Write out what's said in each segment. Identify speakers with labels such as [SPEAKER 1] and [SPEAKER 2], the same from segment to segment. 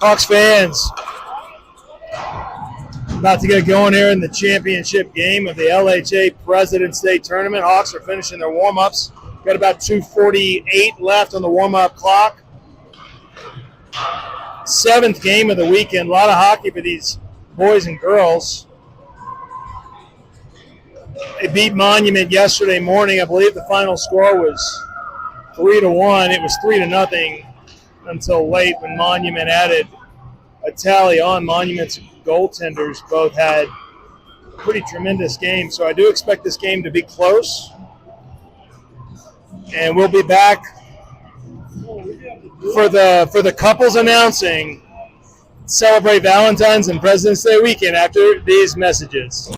[SPEAKER 1] Hawks fans, about to get going here in the championship game of the LHA President's Day Tournament. Hawks are finishing their warm-ups. Got about 2:48 left on the warm-up clock. Seventh game of the weekend. A lot of hockey for these boys and girls. They beat Monument yesterday morning. I believe the final score was 3-1. It was 3-0 until late when Monument added a tally on. Monument's goaltenders both had pretty tremendous games, so I do expect this game to be close. And we'll be back for the couples announcing celebrate Valentine's and President's Day weekend after these messages.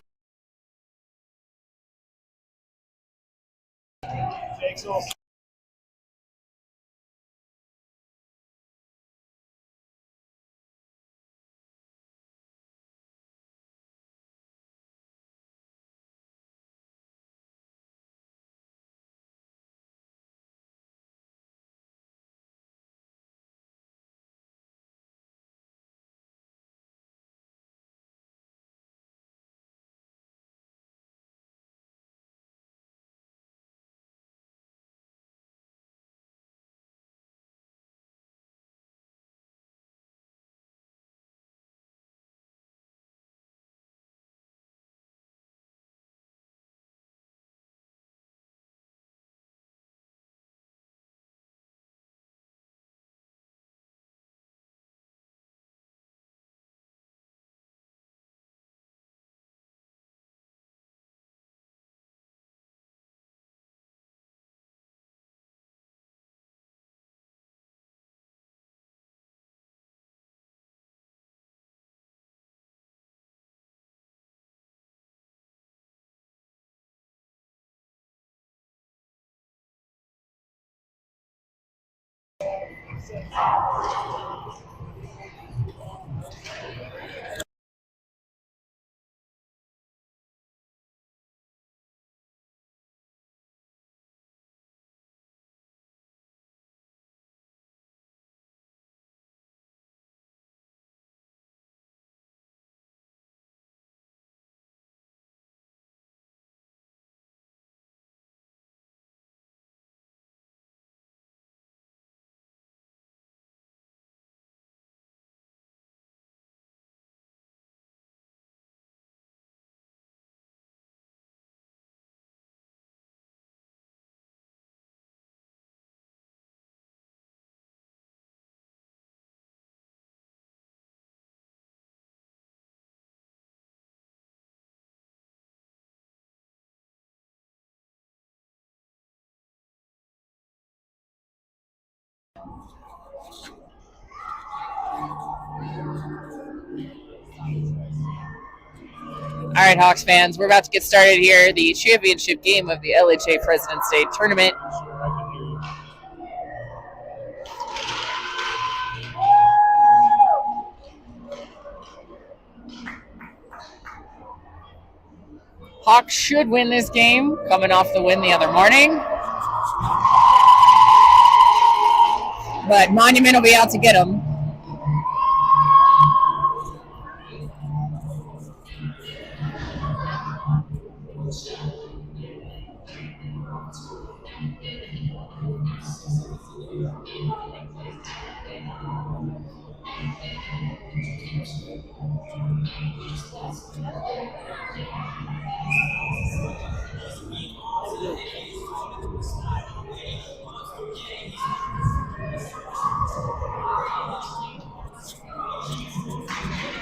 [SPEAKER 2] All right, Hawks fans, we're about to get started here. The championship game of the LHA President's Day Tournament. Hawks should win this game, coming off the win the other morning. But Monument will be out to get them.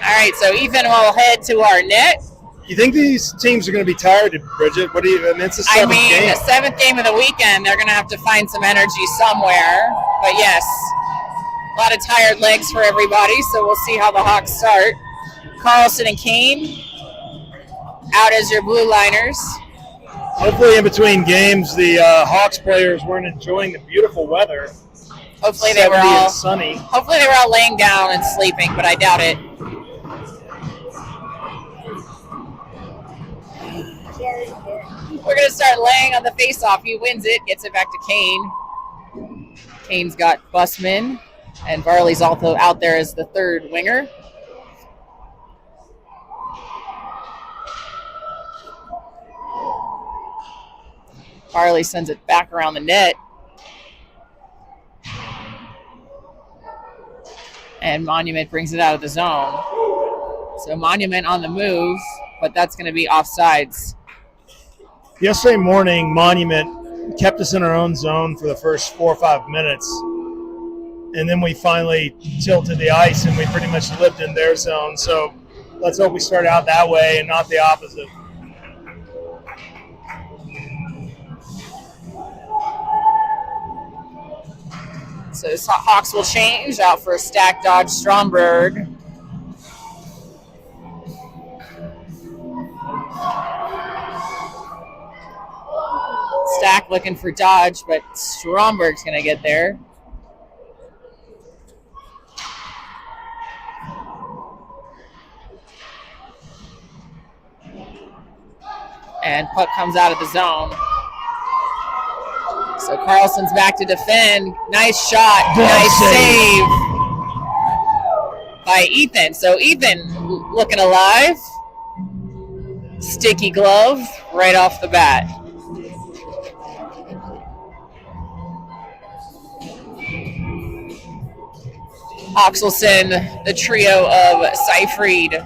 [SPEAKER 2] All right, so Ethan will head to our net.
[SPEAKER 1] You think these teams are going to be tired, Bridget? What do you? I mean, it's the seventh game.
[SPEAKER 2] The seventh game of the weekend. They're going to have to find some energy somewhere. But yes, a lot of tired legs for everybody. So we'll see how the Hawks start. Carlson and Kane out as your blue liners.
[SPEAKER 1] Hopefully, in between games, the Hawks players weren't enjoying the beautiful weather.
[SPEAKER 2] Hopefully, they were all
[SPEAKER 1] sunny.
[SPEAKER 2] Hopefully, they were all laying down and sleeping, but I doubt it. We're going to start laying on the face-off. He wins it, gets it back to Kane. Kane's got Busman. And Varley's also out there as the third winger. Varley sends it back around the net. And Monument brings it out of the zone. So Monument on the move, but that's going to be offsides.
[SPEAKER 1] Yesterday morning, Monument kept us in our own zone for the first 4 or 5 minutes. And then we finally tilted the ice and we pretty much lived in their zone. So let's hope we start out that way and not the opposite.
[SPEAKER 2] So Hawks will change out for Stack, Dodge, Stromberg. Stack looking for Dodge, but Stromberg's going to get there. And puck comes out of the zone. So Carlson's back to defend. Nice shot. Nice save by Ethan. So Ethan looking alive. Sticky glove right off the bat. Hawks will send the trio of Seyfried,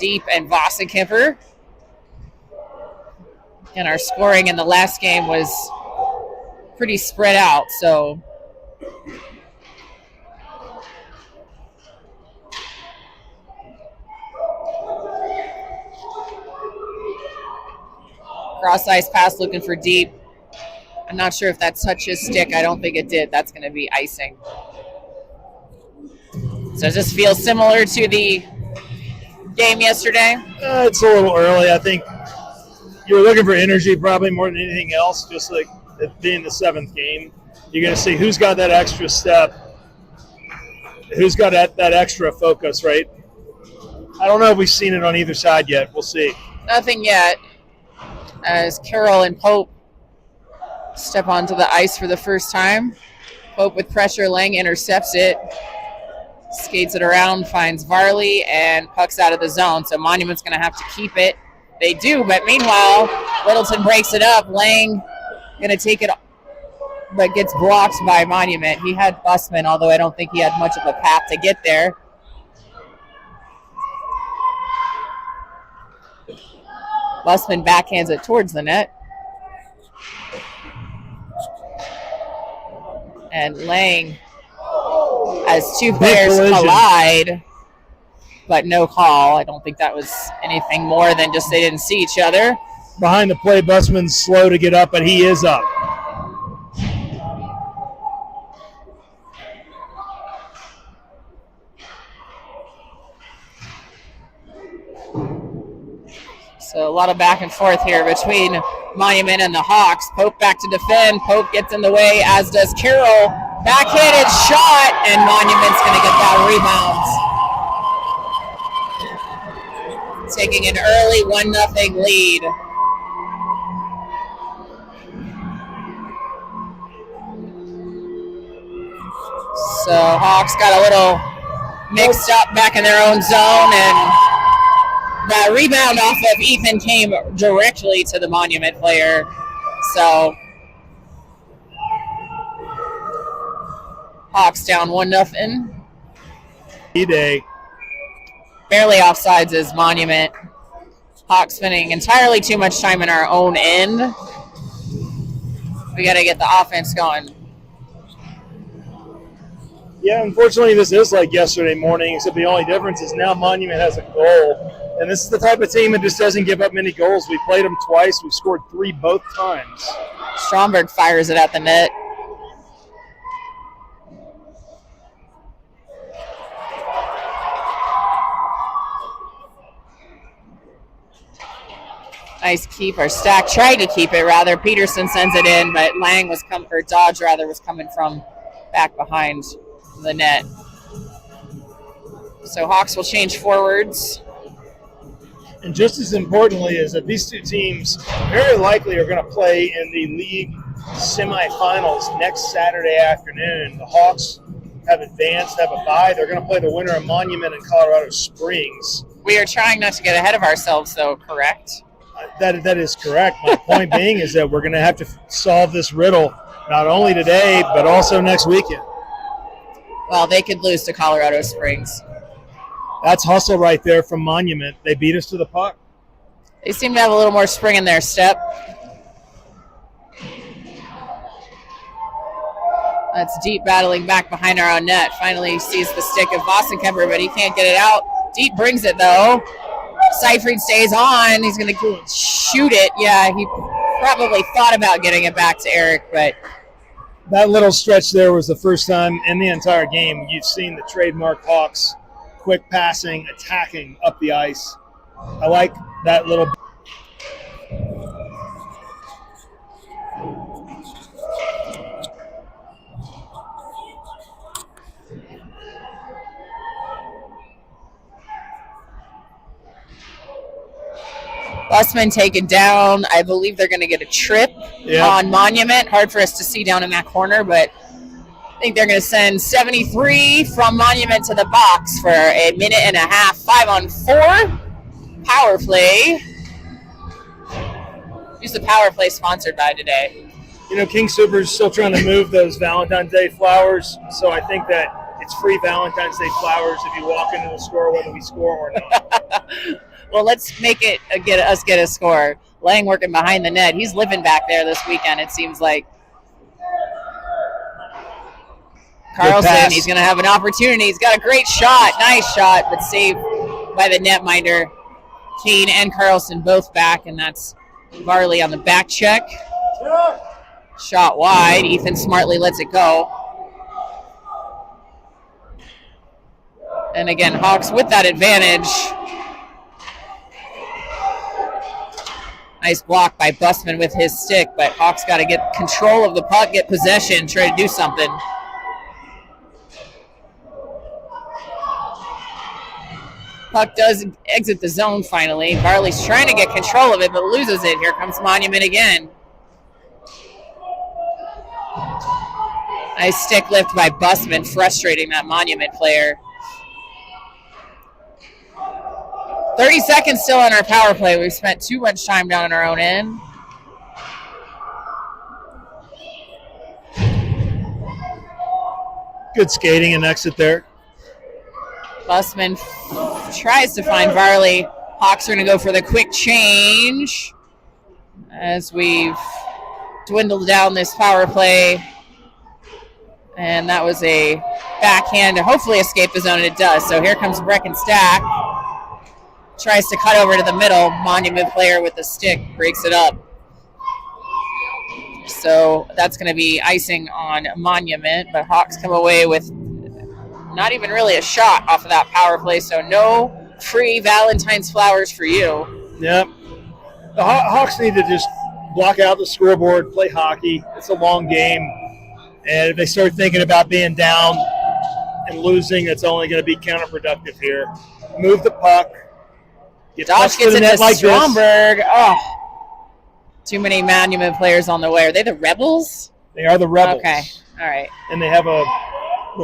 [SPEAKER 2] Deep, and Vossenkemper. And our scoring in the last game was pretty spread out, so cross ice pass looking for Deep. I'm not sure if that touched his stick. I don't think it did. That's going to be icing. So does this feel similar to the game yesterday?
[SPEAKER 1] It's a little early. I think you were looking for energy probably more than anything else, just like it being the 7th game. You're going to see who's got that extra step, who's got that extra focus, right? I don't know if we've seen it on either side yet. We'll see.
[SPEAKER 2] Nothing yet, as Carroll and Pope step onto the ice for the first time. Pope with pressure, Lang intercepts it, skates it around, finds Varley, and pucks out of the zone. So Monument's going to have to keep it. They do, but meanwhile, Littleton breaks it up. Lang going to take it, but gets blocked by Monument. He had Busman, although I don't think he had much of a path to get there. Busman backhands it towards the net. And Lang, as two players collide, but no call. I don't think that was anything more than just they didn't see each other.
[SPEAKER 1] Behind the play, Busman's slow to get up, but he is up.
[SPEAKER 2] So a lot of back and forth here between Monument and the Hawks. Pope back to defend. Pope gets in the way, as does Carroll. Backhanded shot, and Monument's going to get that rebound. Taking an early 1-0 lead. So Hawks got a little mixed up back in their own zone, and that rebound off of Ethan came directly to the Monument player. So Hawks down 1-0.
[SPEAKER 1] E-Day.
[SPEAKER 2] Barely offsides is Monument. Hawks spending entirely too much time in our own end. We got to get the offense going.
[SPEAKER 1] Yeah, unfortunately, this is like yesterday morning, except the only difference is now Monument has a goal. And this is the type of team that just doesn't give up many goals. We played them twice. We've scored 3 both times.
[SPEAKER 2] Stromberg fires it at the net. Nice keep, or Stack tried to keep it, rather. Peterson sends it in, but Lang was Dodge was coming from back behind the net. So Hawks will change forwards.
[SPEAKER 1] And just as importantly is that these two teams very likely are going to play in the league semifinals next Saturday afternoon. The Hawks have advanced, have a bye. They're going to play the winner of Monument and Colorado Springs.
[SPEAKER 2] We are trying not to get ahead of ourselves, though, correct?
[SPEAKER 1] That is correct. My point being is that we're going to have to solve this riddle not only today, but also next weekend.
[SPEAKER 2] Well, they could lose to Colorado Springs.
[SPEAKER 1] That's hustle right there from Monument. They beat us to the puck.
[SPEAKER 2] They seem to have a little more spring in their step. That's Deep battling back behind our own net. Finally sees the stick of Boston Kemper, but he can't get it out. Deep brings it, though. Seyfried stays on. He's going to shoot it. Yeah, he probably thought about getting it back to Eric, but...
[SPEAKER 1] That little stretch there was the first time in the entire game you've seen the trademark Hawks quick passing, attacking up the ice. I like that little...
[SPEAKER 2] Busman taken down. I believe they're going to get a trip on Monument. Hard for us to see down in that corner, but I think they're going to send 73 from Monument to the box for a minute and a half. 5-on-4 power play. Who's the power play sponsored by today?
[SPEAKER 1] You know, King Soopers still trying to move those Valentine's Day flowers, so I think that it's free Valentine's Day flowers if you walk into the store, whether we score or not.
[SPEAKER 2] Well, let's make it get a score. Lang working behind the net. He's living back there this weekend, it seems like. Carlson, he's going to have an opportunity. He's got a great shot. Nice shot, but saved by the netminder. Kane and Carlson both back, and that's Varley on the back check. Shot wide. Ethan smartly lets it go. And again, Hawks with that advantage. Nice block by Busman with his stick, but Hawks got to get control of the puck, get possession, try to do something. Puck does exit the zone finally. Varley's trying to get control of it, but loses it. Here comes Monument again. Nice stick lift by Busman, frustrating that Monument player. 30 seconds still on our power play. We've spent too much time down in our own end.
[SPEAKER 1] Good skating and exit there.
[SPEAKER 2] Busman tries to find Varley. Hawks are going to go for the quick change as we've dwindled down this power play. And that was a backhand to hopefully escape the zone, and it does. So here comes Brecken Stack. Tries to cut over to the middle. Monument player with the stick breaks it up. So that's going to be icing on Monument. But Hawks come away with not even really a shot off of that power play. So no free Valentine's flowers for you.
[SPEAKER 1] Yep. The Hawks need to just block out the scoreboard, play hockey. It's a long game. And if they start thinking about being down and losing, it's only going to be counterproductive here. Move the puck.
[SPEAKER 2] Dodge gets into like Stromberg. Oh, too many Monument players on the way. Are they the Rebels?
[SPEAKER 1] They are the Rebels.
[SPEAKER 2] Okay, all right.
[SPEAKER 1] And they have the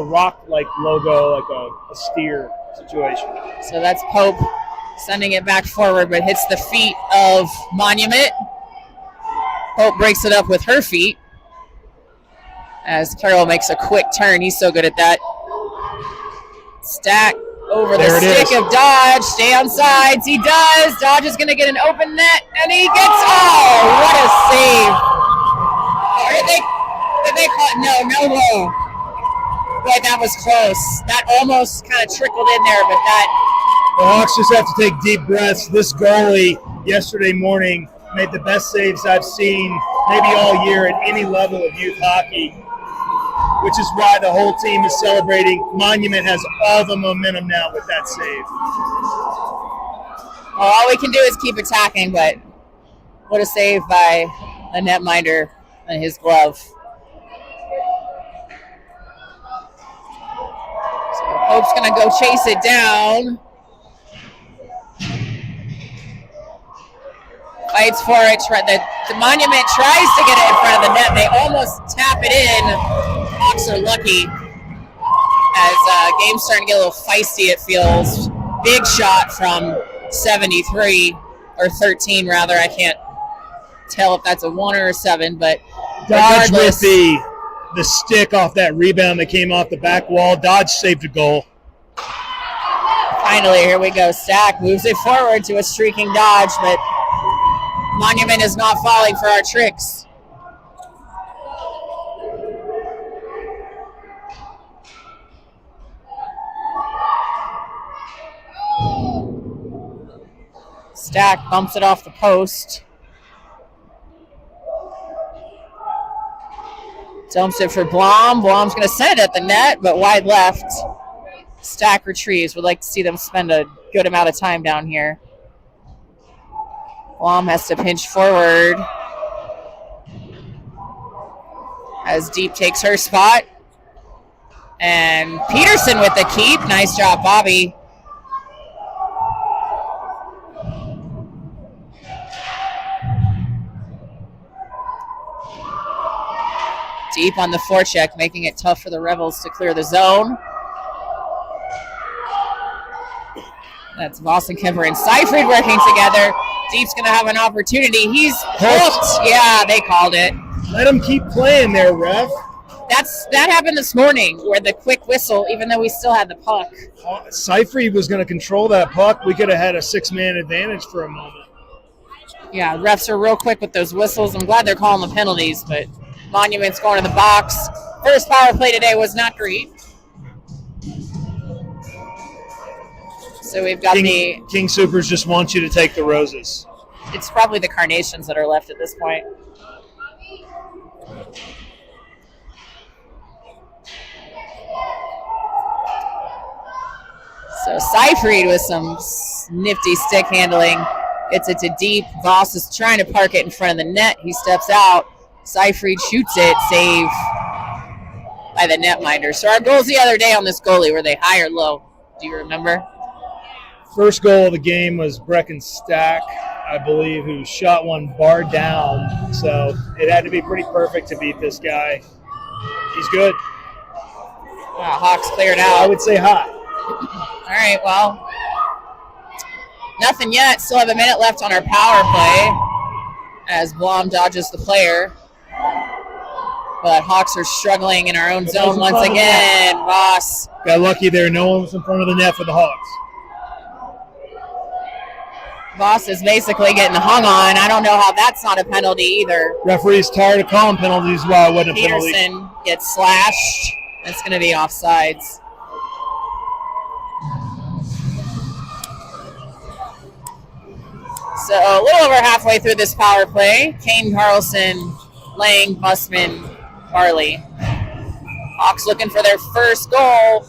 [SPEAKER 1] rock-like logo, like a steer situation.
[SPEAKER 2] So that's Pope sending it back forward, but hits the feet of Monument. Pope breaks it up with her feet as Carroll makes a quick turn. He's so good at that. Stack over the stick of Dodge. Stay on sides. He does. Dodge is going to get an open net, and he gets. Oh, what a save! Did they call it? No. Boy, that was close. That almost kind of trickled in there, but that.
[SPEAKER 1] The Hawks just have to take deep breaths. This goalie yesterday morning made the best saves I've seen maybe all year at any level of youth hockey, which is why the whole team is celebrating. Monument has all the momentum now with that save.
[SPEAKER 2] Well, all we can do is keep attacking, but what a save by the netminder and his glove. So Pope's going to go chase it down. Fights for it. The Monument tries to get it in front of the net. They almost tap it in. Hawks are lucky. as game's starting to get a little feisty, it feels. Big shot from 73, or 13 rather. I can't tell if that's a 1 or a 7, but
[SPEAKER 1] Dodge with the stick off that rebound that came off the back wall. Dodge saved a goal.
[SPEAKER 2] Finally, here we go. Stack moves it forward to a streaking Dodge, but Monument is not falling for our tricks. Stack bumps it off the post. Dumps it for Blom. Blom's going to send it at the net, but wide left. Stack retrieves. Would like to see them spend a good amount of time down here. Blom has to pinch forward as Deep takes her spot. And Peterson with the keep. Nice job, Bobby. Deep on the forecheck, making it tough for the Rebels to clear the zone. That's Voss and Kemper and Seyfried working together. Deep's going to have an opportunity. He's hooked. Yeah, they called it.
[SPEAKER 1] Let him keep playing there, ref.
[SPEAKER 2] That happened this morning, where the quick whistle, even though we still had the puck.
[SPEAKER 1] Seyfried was going to control that puck. We could have had a 6-man advantage for a moment.
[SPEAKER 2] Yeah, refs are real quick with those whistles. I'm glad they're calling the penalties, but Monument's going to the box. First power play today was not great. So we've got
[SPEAKER 1] King Supers just wants you to take the roses.
[SPEAKER 2] It's probably the carnations that are left at this point. So Seyfried with some nifty stick handling. Gets it to Deep. Voss is trying to park it in front of the net. He steps out. Seyfried shoots it. Save by the netminder. So our goals the other day on this goalie, were they high or low? Do you remember?
[SPEAKER 1] First goal of the game was Brecken Stack, I believe, who shot one bar down. So it had to be pretty perfect to beat this guy. He's good.
[SPEAKER 2] Hawks cleared out.
[SPEAKER 1] I would say hot.
[SPEAKER 2] All right, well, nothing yet. Still have a minute left on our power play as Blom dodges the player. But Hawks are struggling in our own zone once again. Voss.
[SPEAKER 1] Got lucky there. No one was in front of the net for the Hawks.
[SPEAKER 2] Voss is basically getting hung on. I don't know how that's not a penalty either.
[SPEAKER 1] Referee's tired of calling penalties while it wasn't a penalty.
[SPEAKER 2] Peterson gets slashed. It's going to be offsides. So a little over halfway through this power play. Kane, Carlson, Lang, Busman, Farley. Hawks looking for their first goal.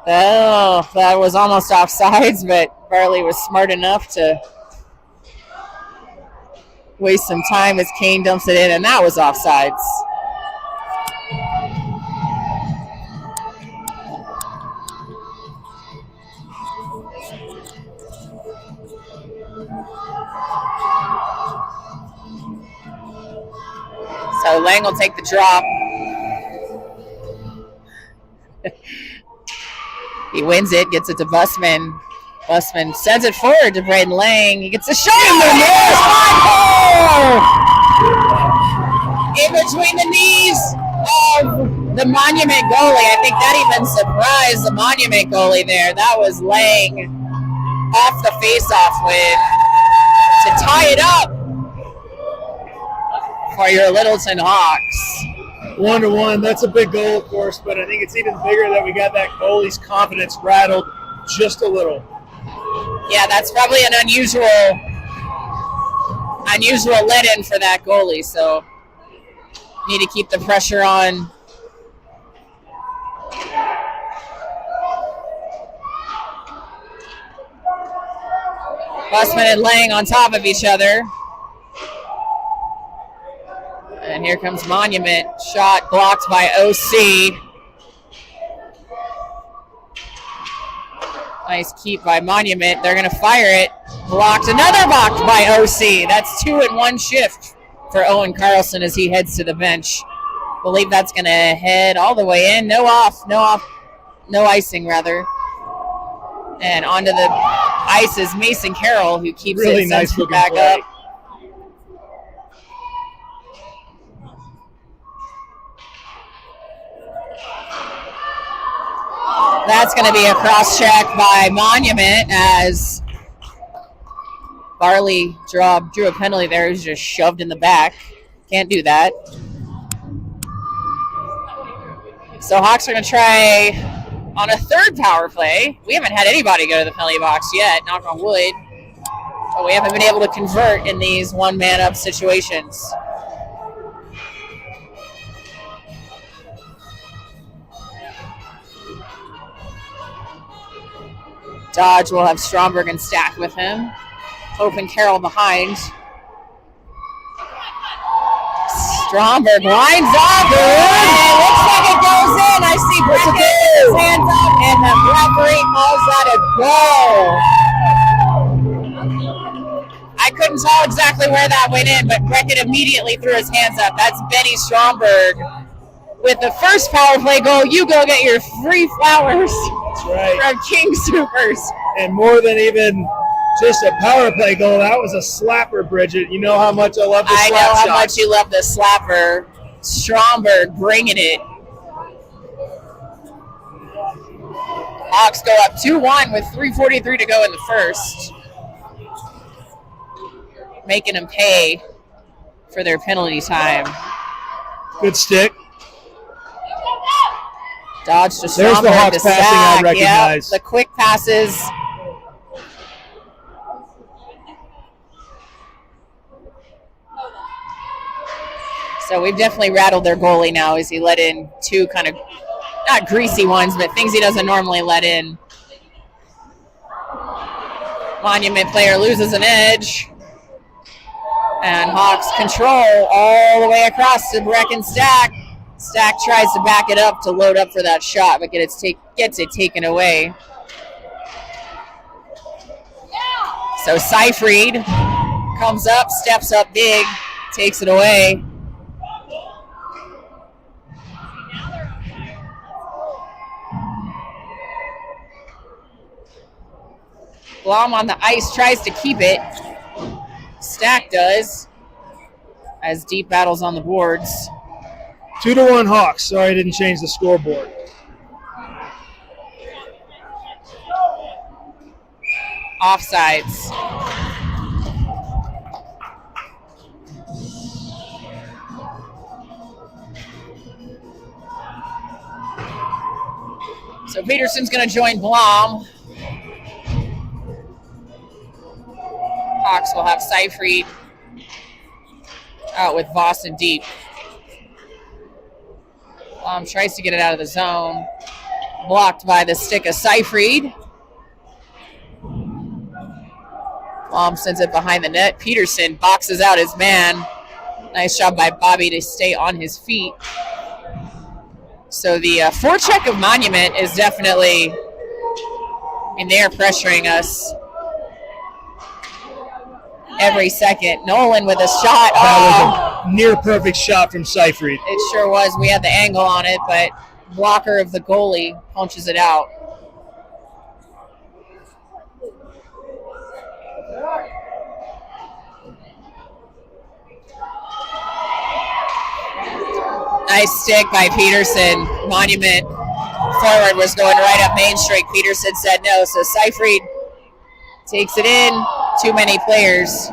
[SPEAKER 2] Oh, that was almost offsides, but Farley was smart enough to waste some time as Kane dumps it in, and that was offsides. So Lang will take the drop. He wins it, gets it to Busman. Busman sends it forward to Braden Lang. He gets a shot in the net. In between the knees of the Monument goalie. I think that even surprised the Monument goalie there. That was Lang off the face-off win to tie it up for your Littleton Hawks.
[SPEAKER 1] 1-1. That's a big goal, of course, but I think it's even bigger that we got that goalie's confidence rattled just a little.
[SPEAKER 2] Yeah, that's probably an unusual let-in for that goalie, so need to keep the pressure on. Busman and Lang on top of each other. And here comes Monument. Shot blocked by OC. Nice keep by Monument. They're going to fire it. Blocked. Another blocked by OC. That's 2 in 1 shift for Owen Carlson as he heads to the bench. Believe that's going to head all the way in. No icing rather. And onto the ice is Mason Carroll, who keeps
[SPEAKER 1] really
[SPEAKER 2] it
[SPEAKER 1] nice looking
[SPEAKER 2] back
[SPEAKER 1] play.
[SPEAKER 2] up. That's going to be a cross check by Monument as Barley drew a penalty there. He's just shoved in the back. Can't do that. So Hawks are going to try on a third power play. We haven't had anybody go to the penalty box yet, knock on wood. But we haven't been able to convert in these one-man-up situations. Dodge will have Stromberg and Stack with him. Hope and Carroll behind. Stromberg winds up. It looks like it goes in. I see Brackett with his hands up, and the referee calls that a goal. I couldn't tell exactly where that went in, but Brackett immediately threw his hands up. That's Benny Stromberg. With the first power play goal, you go get your free flowers.
[SPEAKER 1] That's right.
[SPEAKER 2] From King Supers.
[SPEAKER 1] And more than even just a power play goal, that was a slapper, Bridget. You know how much I love the slap
[SPEAKER 2] I know how
[SPEAKER 1] shot.
[SPEAKER 2] much you love the slapper. Stromberg bringing it. Hawks go up 2-1 with 3:43 to go in the first. Making them pay for their penalty time.
[SPEAKER 1] Good stick.
[SPEAKER 2] Dodge to
[SPEAKER 1] There's
[SPEAKER 2] Stromberg
[SPEAKER 1] the Hawks
[SPEAKER 2] to
[SPEAKER 1] passing
[SPEAKER 2] Stack.
[SPEAKER 1] I recognize.
[SPEAKER 2] Yep, the quick passes. So we've definitely rattled their goalie now as he let in 2 kind of, not greasy ones, but things he doesn't normally let in. Monument player loses an edge. And Hawks control all the way across to Breck and Stack. Stack tries to back it up to load up for that shot, but gets it taken away. So Seyfried comes up, steps up big, takes it away. Blom on the ice tries to keep it. Stack does, as deep battles on the boards.
[SPEAKER 1] 2-1 Hawks. Sorry I didn't change the scoreboard.
[SPEAKER 2] Offsides. So Peterson's going to join Blom. Hawks will have Seyfried out with Boston deep. Tries to get it out of the zone. Blocked by the stick of Seyfried. Sends it behind the net. Peterson boxes out his man. Nice job by Bobby to stay on his feet. So the forecheck of Monument is definitely, they are pressuring us every second. Nolan with a shot.
[SPEAKER 1] That was a near perfect shot from Seyfried.
[SPEAKER 2] It sure was. We had the angle on it, but blocker of the goalie punches it out. Nice stick by Peterson. Monument forward was going right up Main Street. Peterson said no, so Seyfried takes it in. Too many players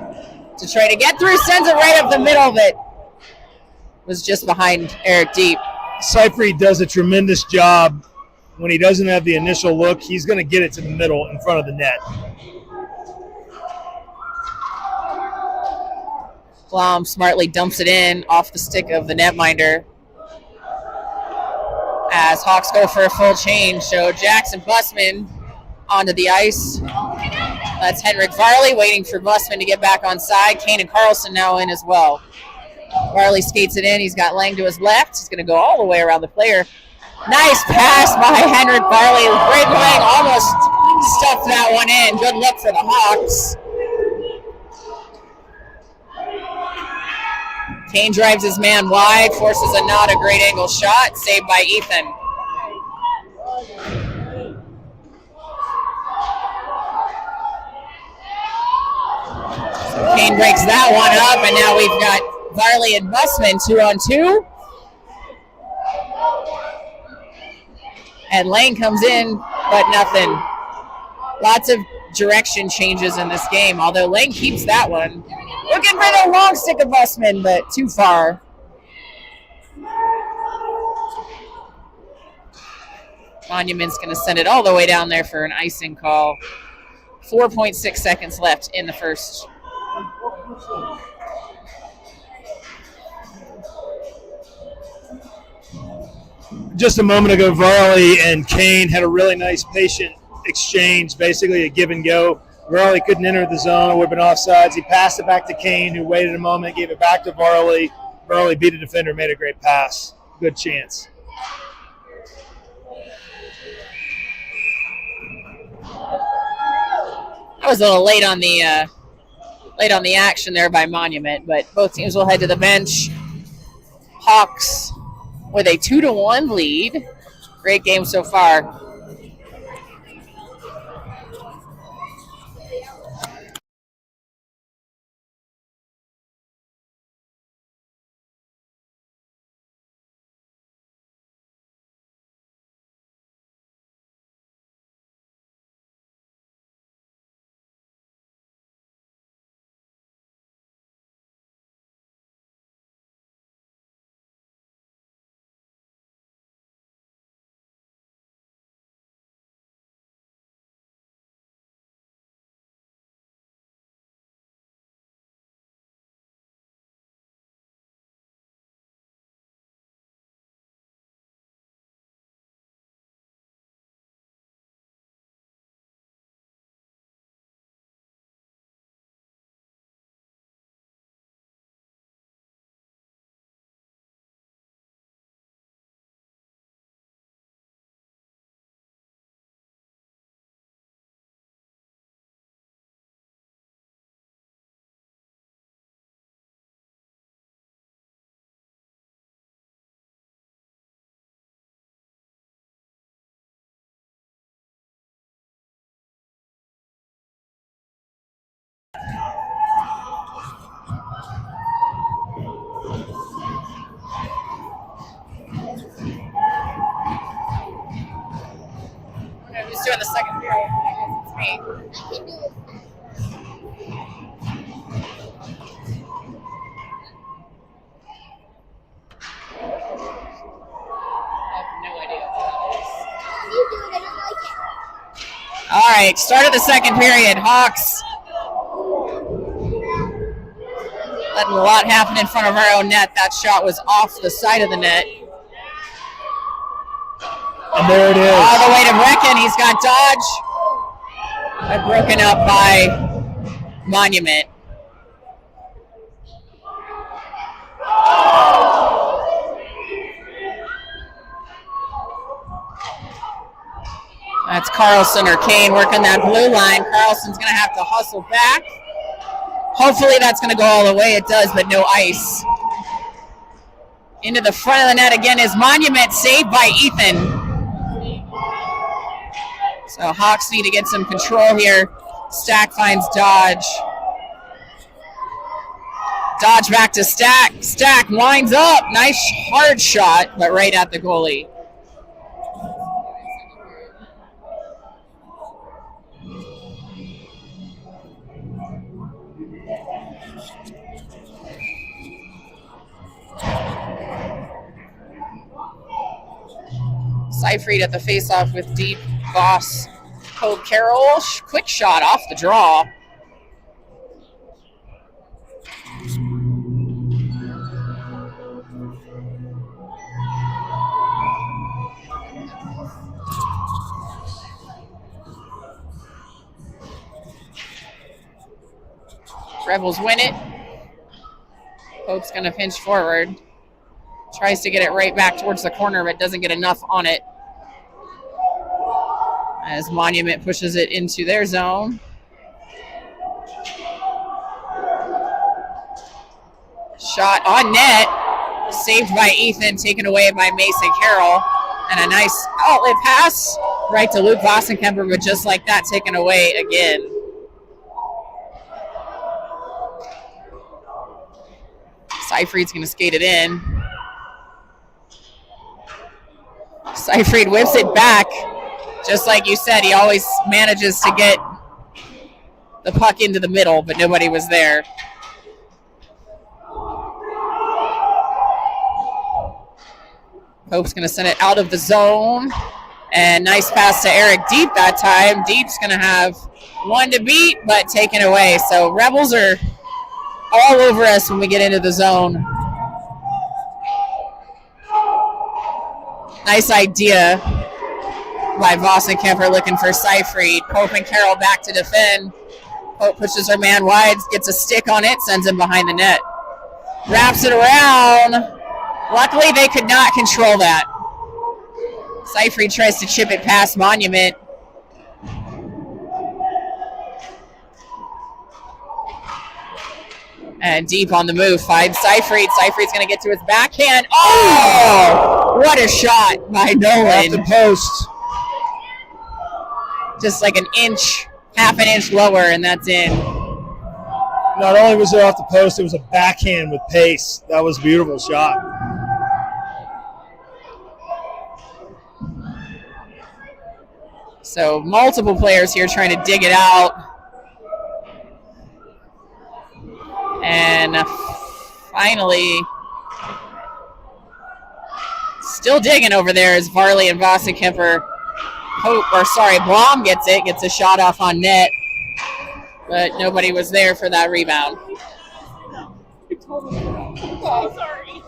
[SPEAKER 2] to try to get through. Sends it right up the middle, but was just behind Eric Deep.
[SPEAKER 1] Seyfried does a tremendous job. When he doesn't have the initial look, he's going to get it to the middle in front of the net.
[SPEAKER 2] Blom smartly dumps it in off the stick of the netminder. As Hawks go for a full change. So Jackson Bussman onto the ice. That's Henrik Varley waiting for Bussman to get back on side. Kane and Carlson now in as well. Varley skates it in. He's got Lang to his left. He's going to go all the way around the player. Nice pass by Henrik Varley. Great Lang almost stuffed that one in. Good look for the Hawks. Kane drives his man wide, forces a not a great angle shot, saved by Ethan. So Kane breaks that one up, and now we've got Varley and Bussman 2-on-2. And Lane comes in, but nothing. Lots of direction changes in this game, although Lane keeps that one. Looking for the long stick of Bussman, but too far. Monument's going to send it all the way down there for an icing call. 4.6 seconds left in the first.
[SPEAKER 1] Just a moment ago, Varley and Kane had a really nice patient exchange, basically a give and go. Varley couldn't enter the zone, would have been offsides. He passed it back to Kane, who waited a moment, gave it back to Varley. Varley beat a defender, made a great pass. Good chance.
[SPEAKER 2] I was a little late on the action there by Monument, but both teams will head to the bench. Hawks with a 2-1 lead. Great game so far. Who's doing the second period? I guess it's me. All right, start of the second period. Hawks letting a lot happen in front of our own net. That shot was off the side of the net.
[SPEAKER 1] And there it is.
[SPEAKER 2] All the way to Brecken. He's got dodge. But broken up by Monument. That's Carlson or Kane working that blue line. Carlson's going to have to hustle back. Hopefully that's going to go all the way. It does, but no ice. Into the front of the net again is Monument, saved by Ethan. So Hawks need to get some control here. Stack finds Dodge. Dodge back to Stack. Stack winds up. Nice hard shot, but right at the goalie. Seyfried at the faceoff with deep. Boss Code Carroll. Quick shot off the draw. Rebels win it. Pope's going to pinch forward. Tries to get it right back towards the corner, but doesn't get enough on it. as Monument pushes it into their zone. Shot on net, saved by Ethan, taken away by Mason Carroll, and a nice outlet pass right to Luke Vossenkemper, but just like that, taken away again. Seyfried's going to skate it in. Seyfried whips it back. Just like you said, he always manages to get the puck into the middle, but nobody was there. Pope's going to send it out of the zone. And nice pass to Eric Deep that time. Deep's going to have one to beat, but taken away. So Rebels are all over us when we get into the zone. Nice idea by Vossenkemper looking for Seyfried. Pope and Carroll back to defend. Pope pushes her man wide, gets a stick on it, sends him behind the net. Wraps it around. Luckily, they could not control that. Seyfried tries to chip it past Monument. And Deep on the move finds Seyfried. Seyfried's going to get to his backhand. Oh! What a shot by Nolan.
[SPEAKER 1] Off the post.
[SPEAKER 2] Just like an inch, half an inch lower, and that's in.
[SPEAKER 1] Not only was it off the post, it was a backhand with pace. That was a beautiful shot.
[SPEAKER 2] So multiple players here trying to dig it out. And finally, still digging over there is Varley and Vossenkemper. Blom gets a shot off on net, but nobody was there for that rebound.
[SPEAKER 3] Oh, sorry.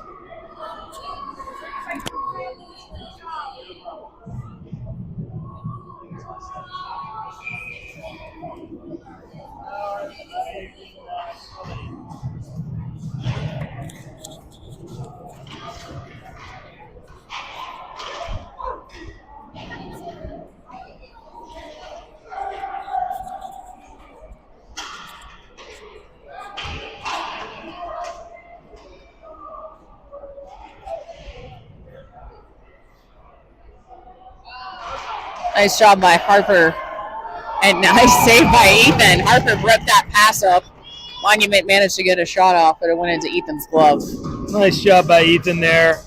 [SPEAKER 2] Nice job by Harper. And nice save by Ethan. Harper ripped that pass up. Monument managed to get a shot off, but it went into Ethan's glove.
[SPEAKER 1] Nice job by Ethan there.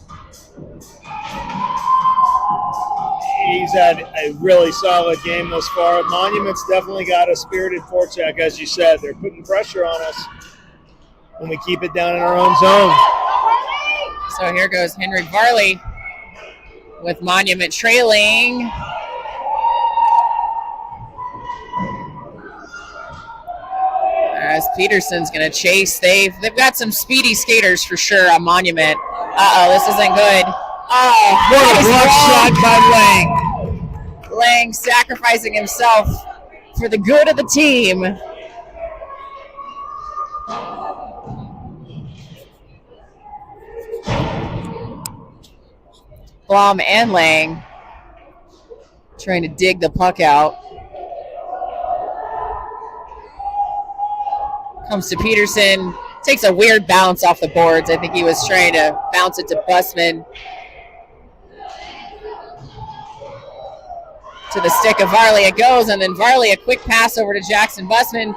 [SPEAKER 1] He's had a really solid game thus far. Monument's definitely got a spirited forecheck, as you said. They're putting pressure on us when we keep it down in our own zone.
[SPEAKER 2] So here goes Henrik Varley with Monument trailing. As Peterson's going to chase. They've got some speedy skaters for sure on Monument. Uh-oh, this isn't good. Oh,
[SPEAKER 1] what a block shot by Lang.
[SPEAKER 2] Lang sacrificing himself for the good of the team. Blom and Lang trying to dig the puck out. Comes to Peterson, takes a weird bounce off the boards. I think he was trying to bounce it to Busman. To the stick of Varley it goes, and then Varley a quick pass over to Jackson Busman.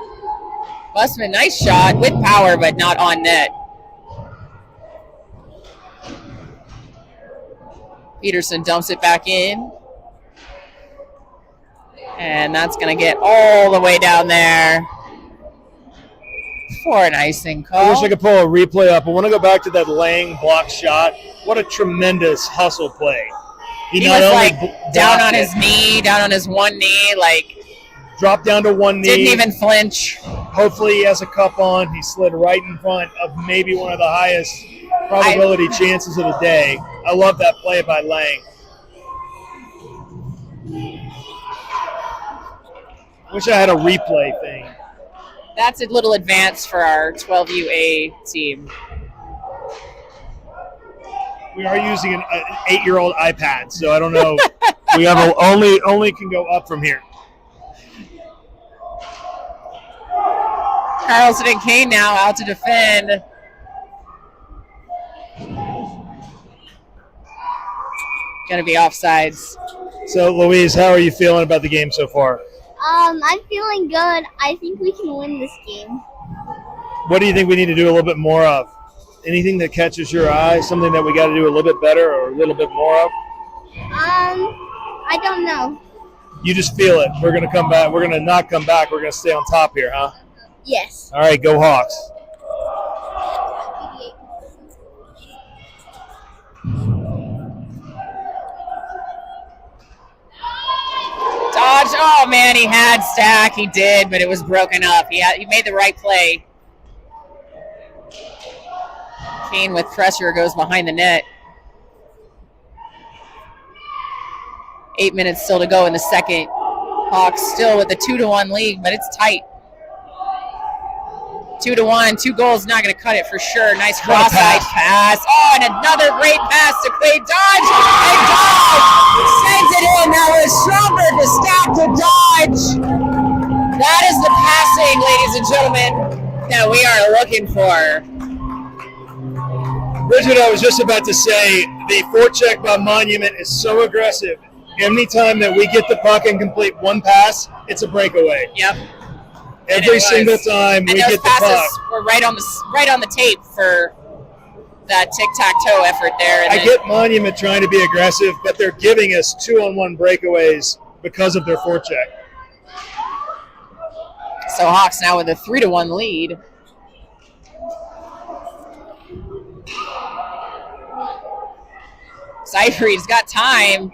[SPEAKER 2] Busman, nice shot with power, but not on net. Peterson dumps it back in. And that's going to get all the way down there for an icing call.
[SPEAKER 1] I wish I could pull a replay up. I want to go back to that Lang block shot. What a tremendous hustle play.
[SPEAKER 2] He was like down on his knee, down on his one knee, like
[SPEAKER 1] dropped down to one knee.
[SPEAKER 2] Didn't even flinch.
[SPEAKER 1] Hopefully he has a cup on. He slid right in front of maybe one of the highest probability chances of the day. I love that play by Lang. Wish I had a replay thing.
[SPEAKER 2] That's a little advance for our 12UA team.
[SPEAKER 1] We are using an 8-year-old iPad, so I don't know We have only can go up from here.
[SPEAKER 2] Carlson and Kane now out to defend. Gonna be offsides.
[SPEAKER 1] So, Louise, how are you feeling about the game so far?
[SPEAKER 3] I'm feeling good. I think we can win this game.
[SPEAKER 1] What do you think we need to do a little bit more of? Anything that catches your eye? Something that we got to do a little bit better or a little bit more of?
[SPEAKER 3] I don't know.
[SPEAKER 1] You just feel it. We're going to come back. We're going to not come back. We're going to stay on top here, huh?
[SPEAKER 3] Yes.
[SPEAKER 1] All right, go Hawks.
[SPEAKER 2] Dodge. Oh, man, he had stack. He did, but it was broken up. He made the right play. Kane with pressure goes behind the net. 8 minutes still to go in the second. Hawks still with a 2-1 lead, but it's tight. 2-1, 2 goals, not going to cut it for sure. Nice cross-side pass. Oh, and another great pass to Quade Dodge. And Dodge sends it in. That was Schomburg to stop to Dodge. That is the passing, ladies and gentlemen, that we are looking for.
[SPEAKER 1] Bridget, I was just about to say, the forecheck by Monument is so aggressive. Anytime that we get the puck and complete one pass, it's a breakaway.
[SPEAKER 2] Yep.
[SPEAKER 1] Every single time we get the puck.
[SPEAKER 2] Were right on the tape for that tic-tac-toe effort there.
[SPEAKER 1] I get Monument trying to be aggressive, but they're giving us 2-on-1 breakaways because of their forecheck.
[SPEAKER 2] So Hawks now with a 3-1 lead. Seyfried's got time.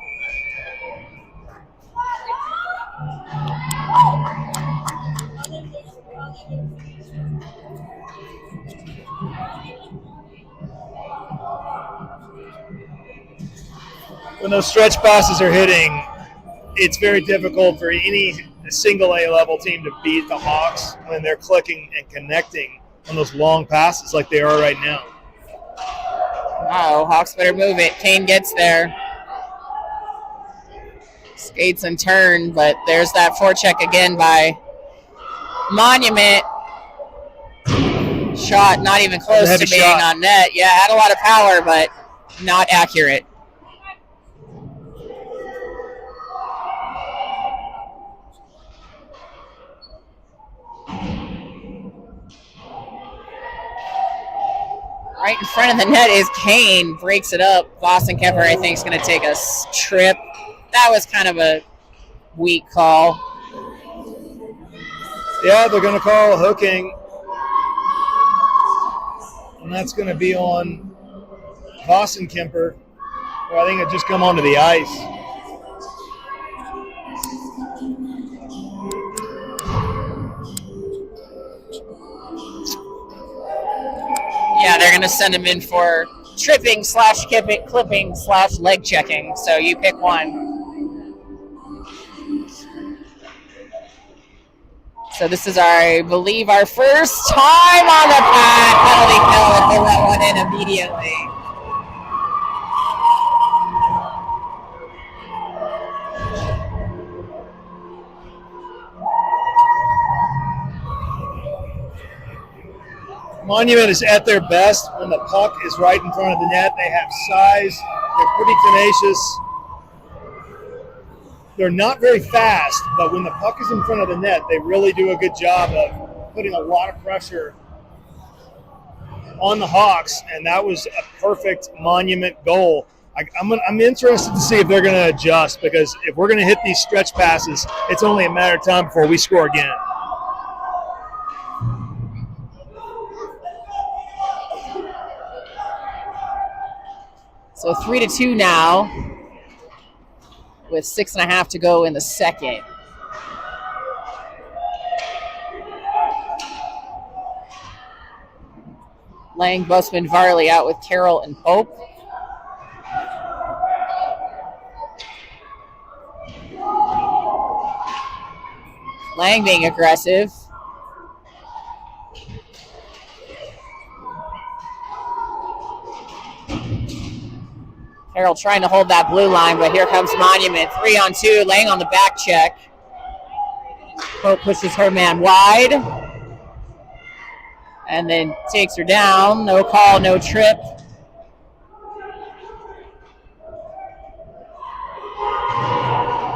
[SPEAKER 1] When those stretch passes are hitting, it's very difficult for any single A level team to beat the Hawks when they're clicking and connecting on those long passes like they are right now.
[SPEAKER 2] Oh, Hawks better move it. Kane gets there. Skates and turn, but there's that forecheck again by Monument. Shot not even close to being on net. Yeah, had a lot of power, but not accurate. Right in front of the net is Kane. Breaks it up. Boston Kemper, I think, is going to take a trip. That was kind of a weak call.
[SPEAKER 1] Yeah, they're going to call hooking. And that's going to be on Boston Kemper. Or I think it just come onto the ice.
[SPEAKER 2] Yeah, they're going to send him in for tripping / clipping / leg checking. So you pick one. So this is, I believe, our first time on the pad. Penalty kill if they let one in immediately.
[SPEAKER 1] Monument is at their best when the puck is right in front of the net. They have size. They're pretty tenacious. They're not very fast, but when the puck is in front of the net, they really do a good job of putting a lot of pressure on the Hawks, and that was a perfect Monument goal. I'm interested to see if they're going to adjust, because if we're going to hit these stretch passes, it's only a matter of time before we score again.
[SPEAKER 2] So 3-2 now, with 6.5 to go in the second. Lang, Busman, Varley out with Carroll and Pope. Lang being aggressive. Carroll trying to hold that blue line, but here comes Monument. 3-on-2, laying on the back check. Pope pushes her man wide. And then takes her down. No call, no trip.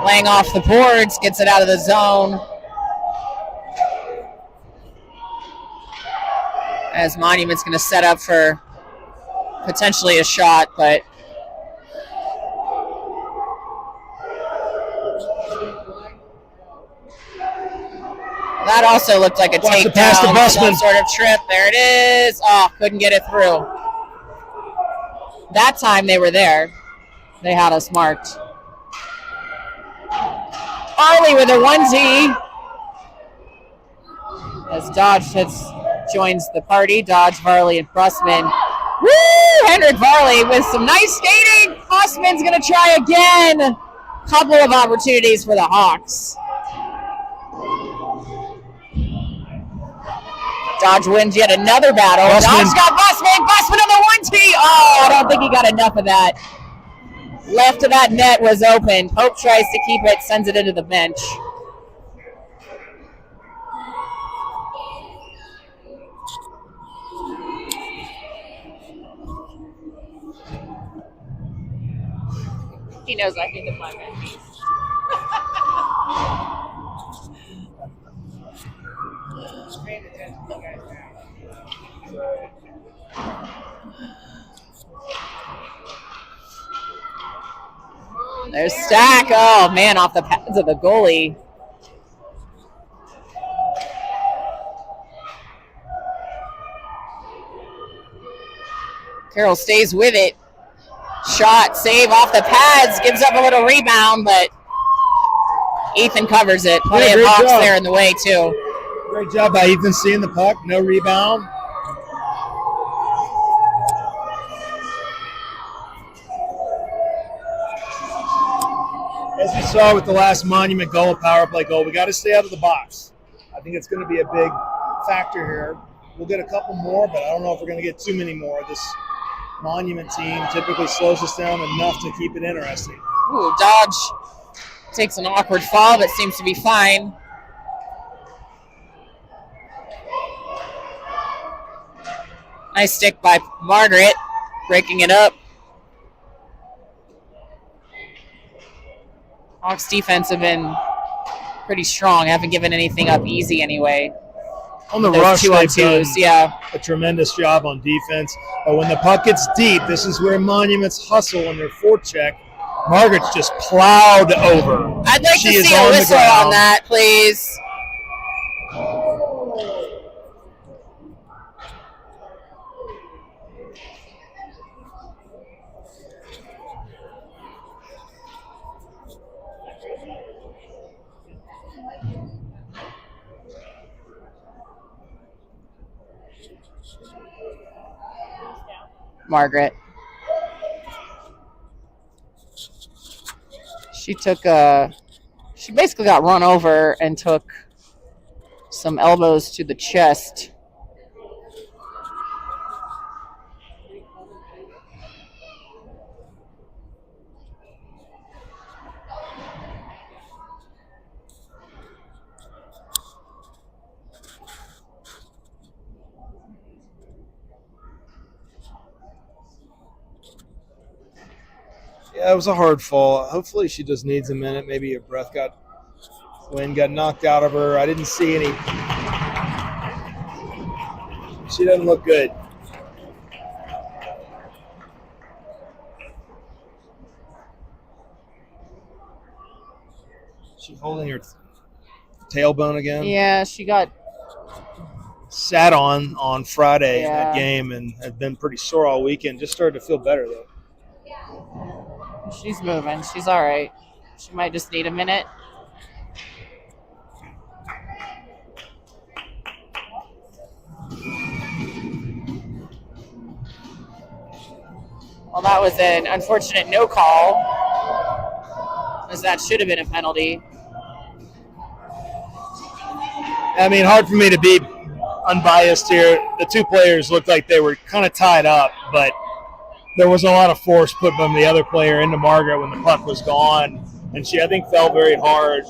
[SPEAKER 2] Laying off the boards, gets it out of the zone. As Monument's going to set up for potentially a shot, but that also looked like a takedown, some sort of trip. There it is. Oh, couldn't get it through. That time they were there. They had us marked. Farley with a onesie. As Dodge joins the party. Dodge, Varley, and Fussman. Woo! Hendrik Varley with some nice skating. Fussman's going to try again. Couple of opportunities for the Hawks. Dodge wins yet another battle. Dodge got Fussman. Fussman on the onesie. Oh, I don't think he got enough of that. Left of that net was open. Pope tries to keep it, sends it into the bench. He knows I can define it. There's Stack. Oh, man, off the pads of the goalie. Carroll stays with it. Shot, save off the pads, gives up a little rebound, but Ethan covers it. Plenty of Hawks there in the way, too.
[SPEAKER 1] Great job by Ethan seeing the puck. No rebound. As we saw with the last Monument goal, power play goal, we got to stay out of the box. I think it's going to be a big factor here. We'll get a couple more, but I don't know if we're going to get too many more. This Monument team typically slows us down enough to keep it interesting.
[SPEAKER 2] Ooh, Dodge takes an awkward fall, but seems to be fine. Nice stick by Margaret, breaking it up. Hawks defense have been pretty strong. Haven't given anything up easy anyway.
[SPEAKER 1] On the rush, they've done
[SPEAKER 2] yeah,
[SPEAKER 1] a tremendous job on defense. But when the puck gets deep, this is where Monument's hustle on their forecheck. Margaret's just plowed over.
[SPEAKER 2] I'd like to see a whistle on that, please. Margaret. She basically got run over and took some elbows to the chest.
[SPEAKER 1] Yeah, it was a hard fall. Hopefully she just needs a minute. Maybe her breath wind got knocked out of her. I didn't see any. She doesn't look good. She holding her tailbone again?
[SPEAKER 2] Yeah, she got
[SPEAKER 1] sat on Friday in that game and had been pretty sore all weekend. Just started to feel better though.
[SPEAKER 2] She's moving. She's all right. She might just need a minute. Well, that was an unfortunate no call, as that should have been a penalty.
[SPEAKER 1] I mean, hard for me to be unbiased here. The two players looked like they were kind of tied up, but there was a lot of force put from the other player into Margaret when the puck was gone, and she, I think, fell very hard.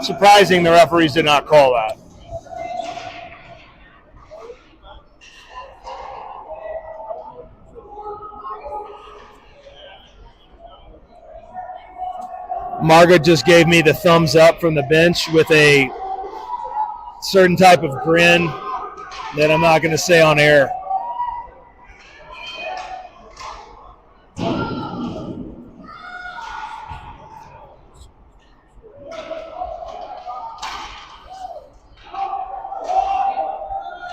[SPEAKER 1] Surprising the referees did not call that. Margaret just gave me the thumbs up from the bench with a certain type of grin that I'm not going to say on air.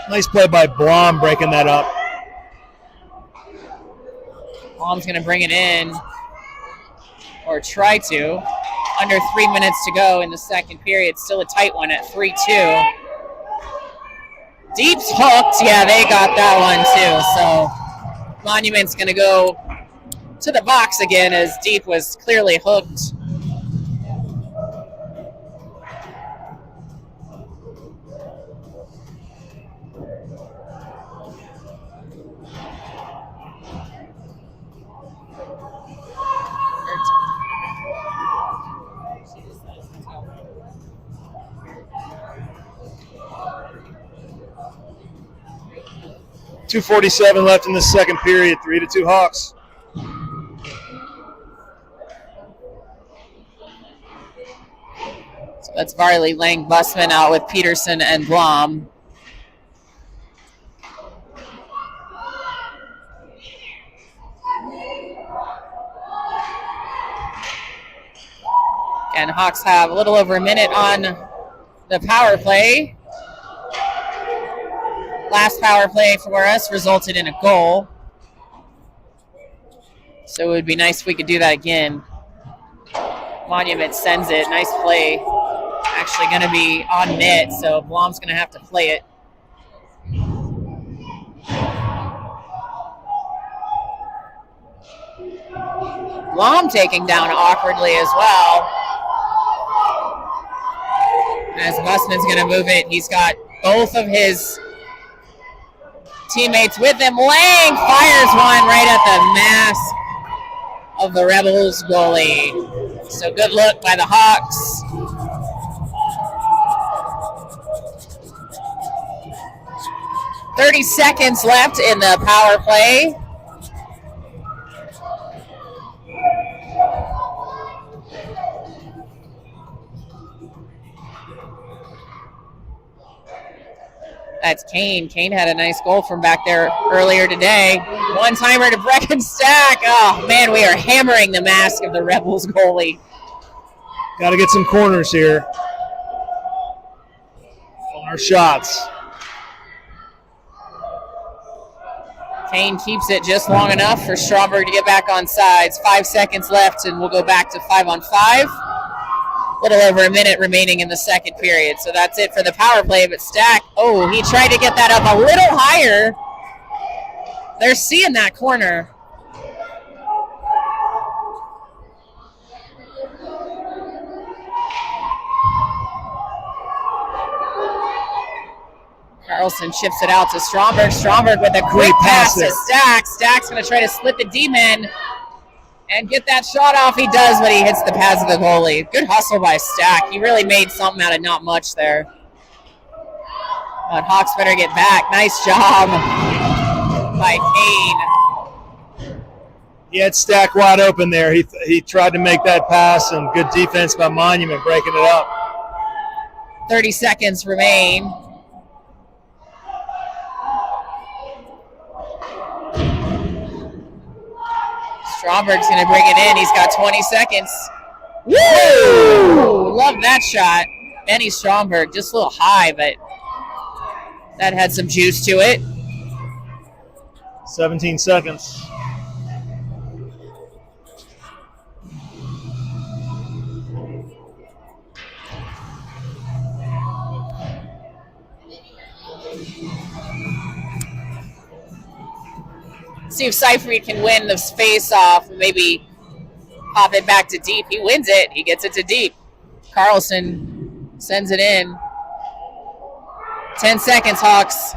[SPEAKER 1] Nice play by Blom breaking that up.
[SPEAKER 2] Blom's going to bring it in, or try to. Under 3 minutes to go in the second period. Still a tight one at 3-2. Deep's hooked. Yeah, they got that one too. So Monument's going to go to the box again as Deep was clearly hooked.
[SPEAKER 1] .247 left in the second period, 3-2 Hawks.
[SPEAKER 2] So that's Varley, Lang, Busman out with Peterson and Blom. And Hawks have a little over a minute on the power play. Last power play for us resulted in a goal. So it would be nice if we could do that again. Monument sends it. Nice play. Actually going to be on net, so Blom's going to have to play it. Blom taking down awkwardly as well. As Busman's going to move it, he's got both of his teammates with him. Lang fires one right at the mask of the Rebels goalie. So good look by the Hawks. .30 left in the power play. That's Kane. Kane had a nice goal from back there earlier today. One-timer to Brecken Stack. Oh, man, we are hammering the mask of the Rebels goalie.
[SPEAKER 1] Got to get some corners here on our shots.
[SPEAKER 2] Kane keeps it just long enough for Stromberg to get back on sides. 5 seconds left, and we'll go back to 5-on-5. Little over a minute remaining in the second period. So that's it for the power play. But Stack, oh, he tried to get that up a little higher. They're seeing that corner. Carlson chips it out to Stromberg. Stromberg with a quick pass to Stack. Stack's going to try to split the D-men and get that shot off. He does, but he hits the pads of the goalie. Good hustle by Stack. He really made something out of not much there. But Hawks better get back. Nice job by Kane.
[SPEAKER 1] He had Stack wide open there. He tried to make that pass, and good defense by Monument breaking it up.
[SPEAKER 2] 30 seconds remain. Stromberg's going to bring it in. He's got 20 seconds. Woo! Love that shot. Benny Stromberg, just a little high, but that had some juice to it.
[SPEAKER 1] 17 seconds.
[SPEAKER 2] See if Seyfried can win the face-off and maybe pop it back to Deep. He wins it. He gets it to Deep. Carlson sends it in. 10 seconds, Hawks.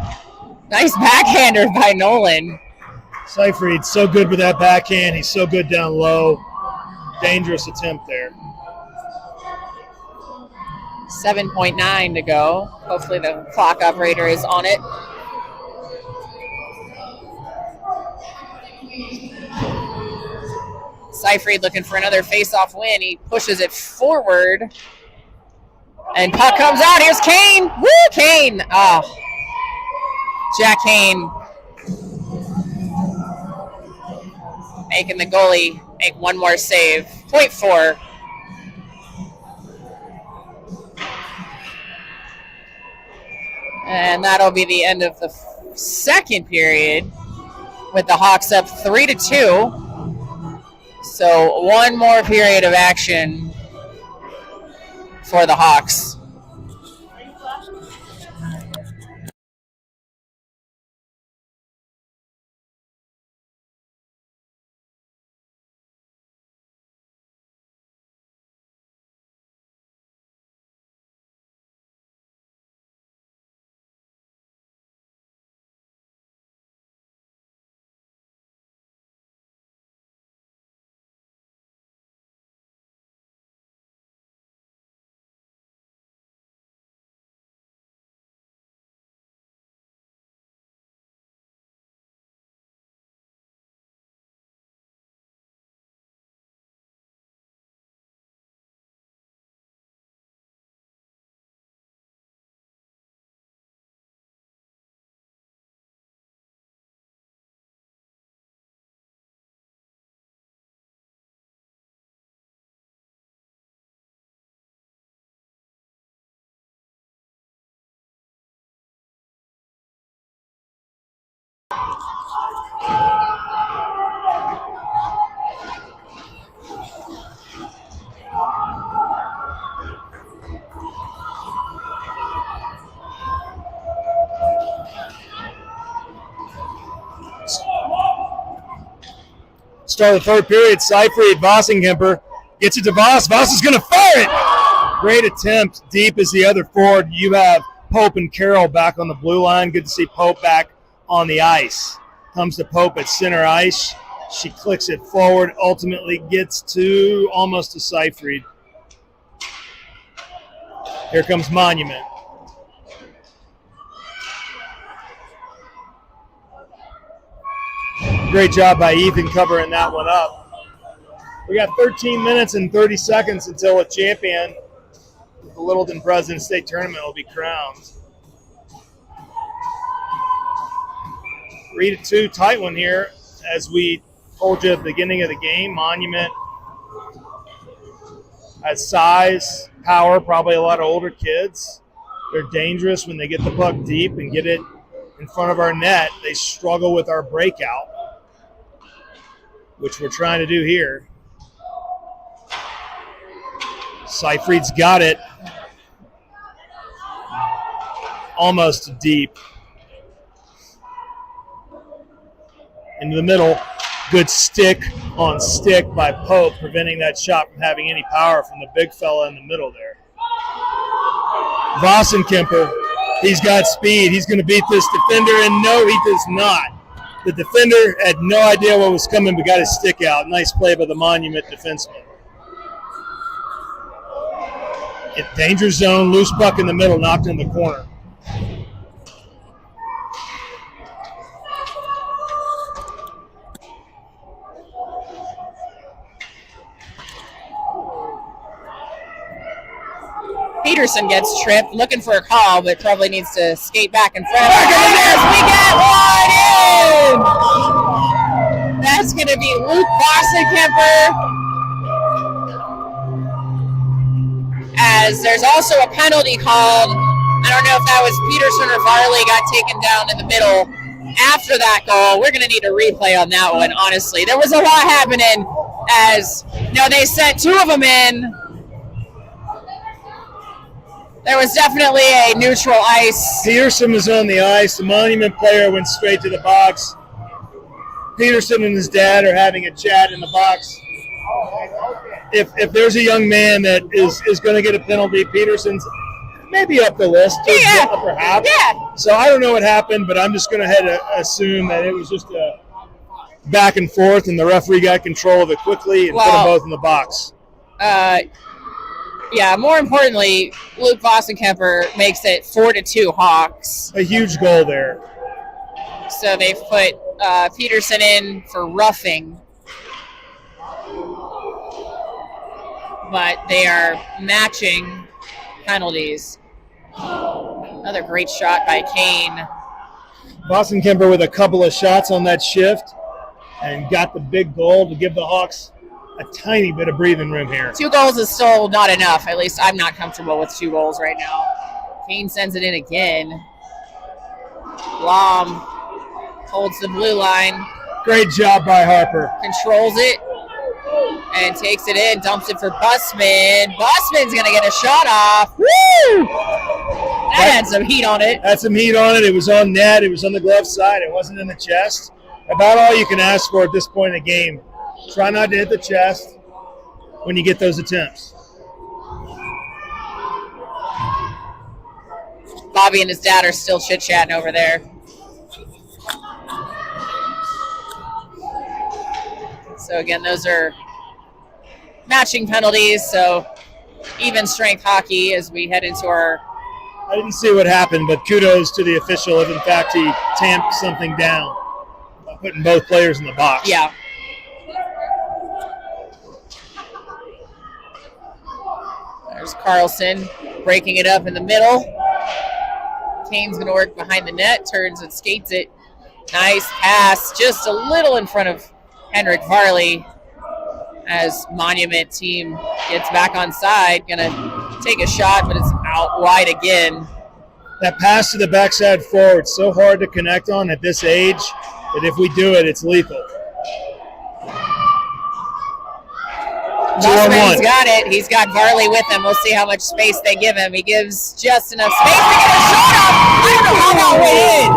[SPEAKER 2] Nice backhander by Nolan.
[SPEAKER 1] Seyfried's so good with that backhand. He's so good down low. Dangerous attempt there.
[SPEAKER 2] 7.9 to go. Hopefully the clock operator is on it. Seyfried looking for another face-off win. He pushes it forward. And puck comes out. Here's Kane. Woo, Kane. Oh, Jack Kane making the goalie make one more save. 0.4. And that'll be the end of the second period with the Hawks up 3-2. So one more period of action for the Hawks.
[SPEAKER 1] Start of the third period. Seyfried, Vossenkemper gets it to Voss. Voss is going to fire it. Great attempt. Deep is the other forward. You have Pope and Carroll back on the blue line. Good to see Pope back on the ice. Comes to Pope at center ice. She clicks it forward. Ultimately gets to almost to Seyfried. Here comes Monument. Great job by Ethan covering that one up. We got 13 minutes and 30 seconds until a champion of the Littleton President's State Tournament will be crowned. 3-2, tight one here. As we told you at the beginning of the game, Monument has size, power, probably a lot of older kids. They're dangerous when they get the puck deep and get it in front of our net. They struggle with our breakout, which we're trying to do here. Seyfried's got it. Almost deep. Into the middle. Good stick on stick by Pope, preventing that shot from having any power from the big fella in the middle there. Vossenkemper, he's got speed. He's going to beat this defender, and no, he does not. The defender had no idea what was coming, but got his stick out. Nice play by the Monument defenseman. Danger zone, loose puck in the middle, knocked in the corner.
[SPEAKER 2] Peterson gets tripped, looking for a call, but probably needs to skate back in front. Yes, we get one in! That's going to be Luke Vossenkemper. As there's also a penalty called. I don't know if that was Peterson or Varley got taken down in the middle after that goal. We're going to need a replay on that one, honestly. There was a lot happening as, they sent two of them in. There was definitely a neutral ice.
[SPEAKER 1] Peterson was on the ice. The Monument player went straight to the box. Peterson and his dad are having a chat in the box. If there's a young man that is going to get a penalty, Peterson's maybe up the list,
[SPEAKER 2] Yeah.
[SPEAKER 1] upper half.
[SPEAKER 2] Yeah.
[SPEAKER 1] So I don't know what happened, but I'm just going to assume that it was just a back and forth, and the referee got control of it quickly and put them both in the box.
[SPEAKER 2] Yeah, more importantly, Luke Bossenkemper makes it 4-2 Hawks.
[SPEAKER 1] A huge goal there.
[SPEAKER 2] So they've put Peterson in for roughing. But they are matching penalties. Another great shot by Kane.
[SPEAKER 1] Bossenkemper with a couple of shots on that shift and got the big goal to give the Hawks a tiny bit of breathing room here.
[SPEAKER 2] 2 goals is still not enough. At least I'm not comfortable with 2 goals right now. Kane sends it in again. Blom holds the blue line.
[SPEAKER 1] Great job by Harper.
[SPEAKER 2] Controls it and takes it in, dumps it for Busman. Busman's going to get a shot off. Woo! That had some heat on it.
[SPEAKER 1] Had some heat on it. It was on net. It was on the glove side. It wasn't in the chest. About all you can ask for at this point in the game. Try not to hit the chest when you get those attempts.
[SPEAKER 2] Bobby and his dad are still chit-chatting over there. So again, those are matching penalties, so even strength hockey as we head into our...
[SPEAKER 1] I didn't see what happened, but kudos to the official if in fact he tamped something down by putting both players in the box.
[SPEAKER 2] Yeah. There's Carlson breaking it up in the middle. Kane's going to work behind the net, turns and skates it. Nice pass, just a little in front of Henrik Varley as Monument team gets back on side. Going to take a shot, but it's out wide again.
[SPEAKER 1] That pass to the backside forward, so hard to connect on at this age that if we do it, it's lethal.
[SPEAKER 2] Busman's got it. He's got Varley with him. We'll see how much space they give him. He gives just enough space to get a shot up. I don't know how that went in.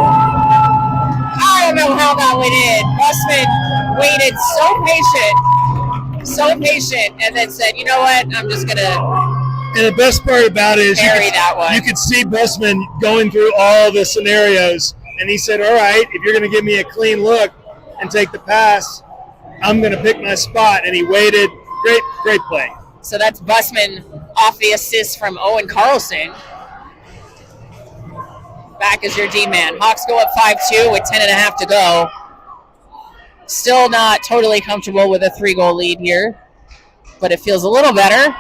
[SPEAKER 2] I don't know how that went in. Busman waited so patient, and then said, you know what, I'm just going to...
[SPEAKER 1] And the best part about it is
[SPEAKER 2] you
[SPEAKER 1] could see Busman going through all the scenarios, and he said, all right, if you're going to give me a clean look and take the pass, I'm going to pick my spot. And he waited. Great play.
[SPEAKER 2] So that's Busman off the assist from Owen Carlson. Back as your D-man. Hawks go up 5-2 with 10.5 to go. Still not totally comfortable with a 3-goal lead here, but it feels a little better.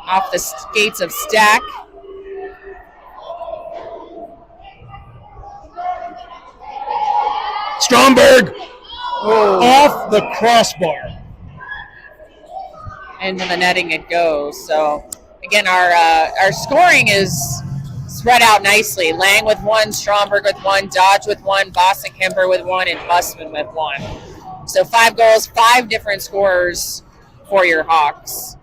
[SPEAKER 2] Off the skates of Stack.
[SPEAKER 1] Stromberg off the crossbar.
[SPEAKER 2] Into the netting it goes. So again, our scoring is spread out nicely. Lang with 1, Stromberg with 1, Dodge with 1, Bossenkemper with 1, and Busman with 1. So 5 goals, 5 different scorers for your Hawks.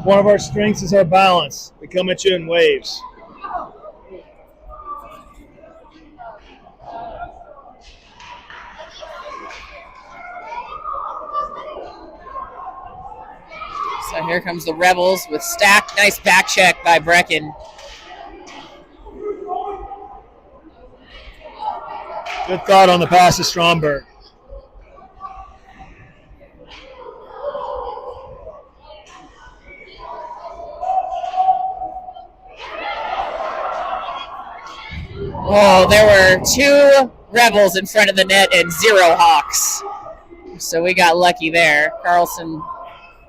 [SPEAKER 1] One of our strengths is our balance. We come at you in waves.
[SPEAKER 2] So here comes the Rebels with Stack. Nice back check by Brecken.
[SPEAKER 1] Good thought on the pass to Stromberg.
[SPEAKER 2] Oh, there were 2 Rebels in front of the net and 0 Hawks. So we got lucky there. Carlson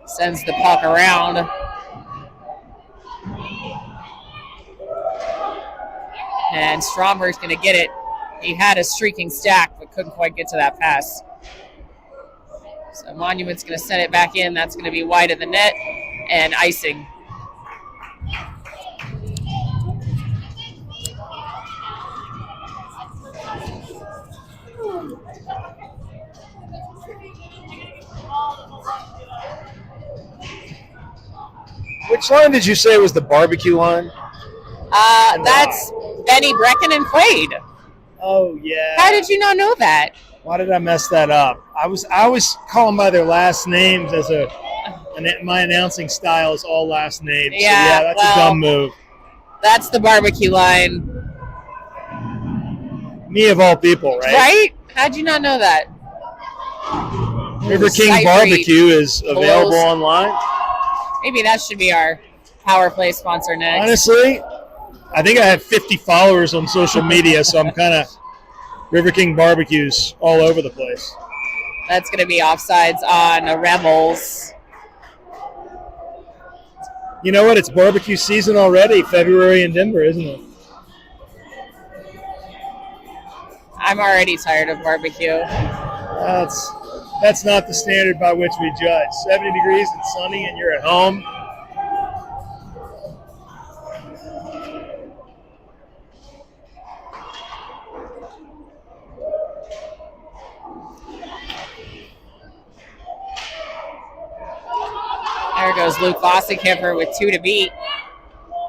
[SPEAKER 2] sends the puck around. And Stromberg's going to get it. He had a streaking Stack, but couldn't quite get to that pass. So Monument's going to send it back in. That's going to be wide of the net and icing.
[SPEAKER 1] Which line did you say was the barbecue line?
[SPEAKER 2] That's Benny, Brecken, and Quaid.
[SPEAKER 1] Oh, yeah.
[SPEAKER 2] How did you not know that?
[SPEAKER 1] Why did I mess that up? I was calling by their last names as a And my announcing style is all last names.
[SPEAKER 2] Yeah,
[SPEAKER 1] so yeah, that's a dumb move.
[SPEAKER 2] That's the barbecue line.
[SPEAKER 1] Me of all people, right?
[SPEAKER 2] Right? How'd you not know that?
[SPEAKER 1] River King
[SPEAKER 2] Cypher
[SPEAKER 1] Barbecue is available
[SPEAKER 2] blows.
[SPEAKER 1] online.
[SPEAKER 2] Maybe that should be our Power Play sponsor next.
[SPEAKER 1] Honestly, I think I have 50 followers on social media, so I'm kind of River King Barbecues all over the place.
[SPEAKER 2] That's going to be offsides on Rebels.
[SPEAKER 1] You know what? It's barbecue season already, February in Denver, isn't it?
[SPEAKER 2] I'm already tired of barbecue.
[SPEAKER 1] That's not the standard by which we judge. 70 degrees and sunny and you're at home.
[SPEAKER 2] There goes Luke Vossenkemper with 2 to beat.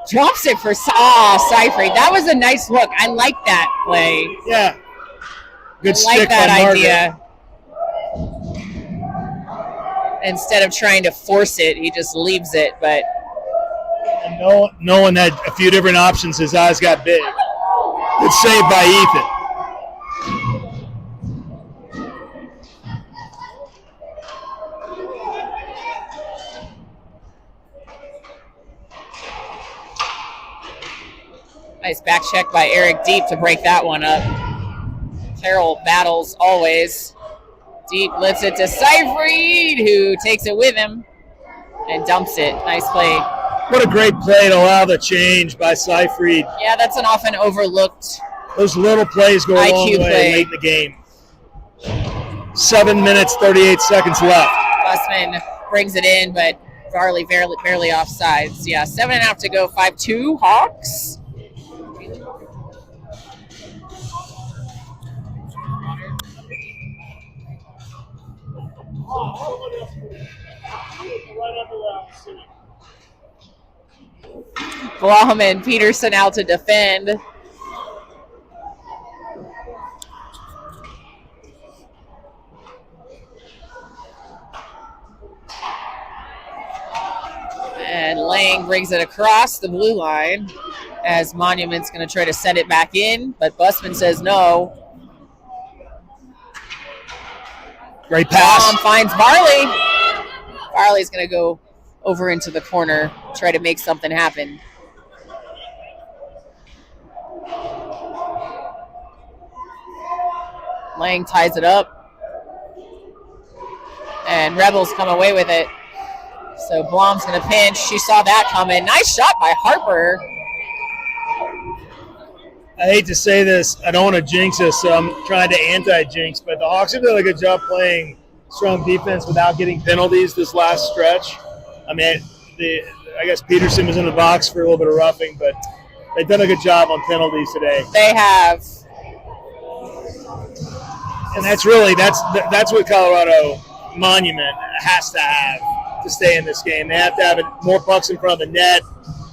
[SPEAKER 2] Drops it for Cypher. That was a nice look. I like that play.
[SPEAKER 1] Yeah. Good
[SPEAKER 2] I
[SPEAKER 1] stick
[SPEAKER 2] like that
[SPEAKER 1] by Margaret.
[SPEAKER 2] idea. Instead of trying to force it, he just leaves it. But
[SPEAKER 1] And Nolan had a few different options. His eyes got big. Good save by Ethan.
[SPEAKER 2] nice back check by Eric Deep to break that one up. Carroll battles always. Deep lifts it to Seyfried, who takes it with him and dumps it. Nice play.
[SPEAKER 1] What a great play to allow the change by Seyfried.
[SPEAKER 2] Yeah, that's an often overlooked
[SPEAKER 1] Those little plays go a
[SPEAKER 2] IQ
[SPEAKER 1] long way
[SPEAKER 2] play.
[SPEAKER 1] late in the game. 7 minutes, 38 seconds left.
[SPEAKER 2] Busman brings it in, but Varley barely offsides. Yeah, 7.5 to go, 5-2 Hawks. Blum and Peterson out to defend. And Lang brings it across the blue line as Monument's going to try to send it back in, but Busman says no.
[SPEAKER 1] Great pass.
[SPEAKER 2] Finds Varley. Varley's going to go over into the corner, try to make something happen. Lang ties it up. And Rebels come away with it. So Blom's going to pinch. She saw that coming. Nice shot by Harper.
[SPEAKER 1] I hate to say this. I don't want to jinx us, so I'm trying to anti-jinx, but the Hawks have done a good job playing strong defense without getting penalties this last stretch. I mean, I guess Peterson was in the box for a little bit of roughing, but they've done a good job on penalties today.
[SPEAKER 2] They have.
[SPEAKER 1] And that's what Colorado Monument has to have to stay in this game. They have to have more pucks in front of the net,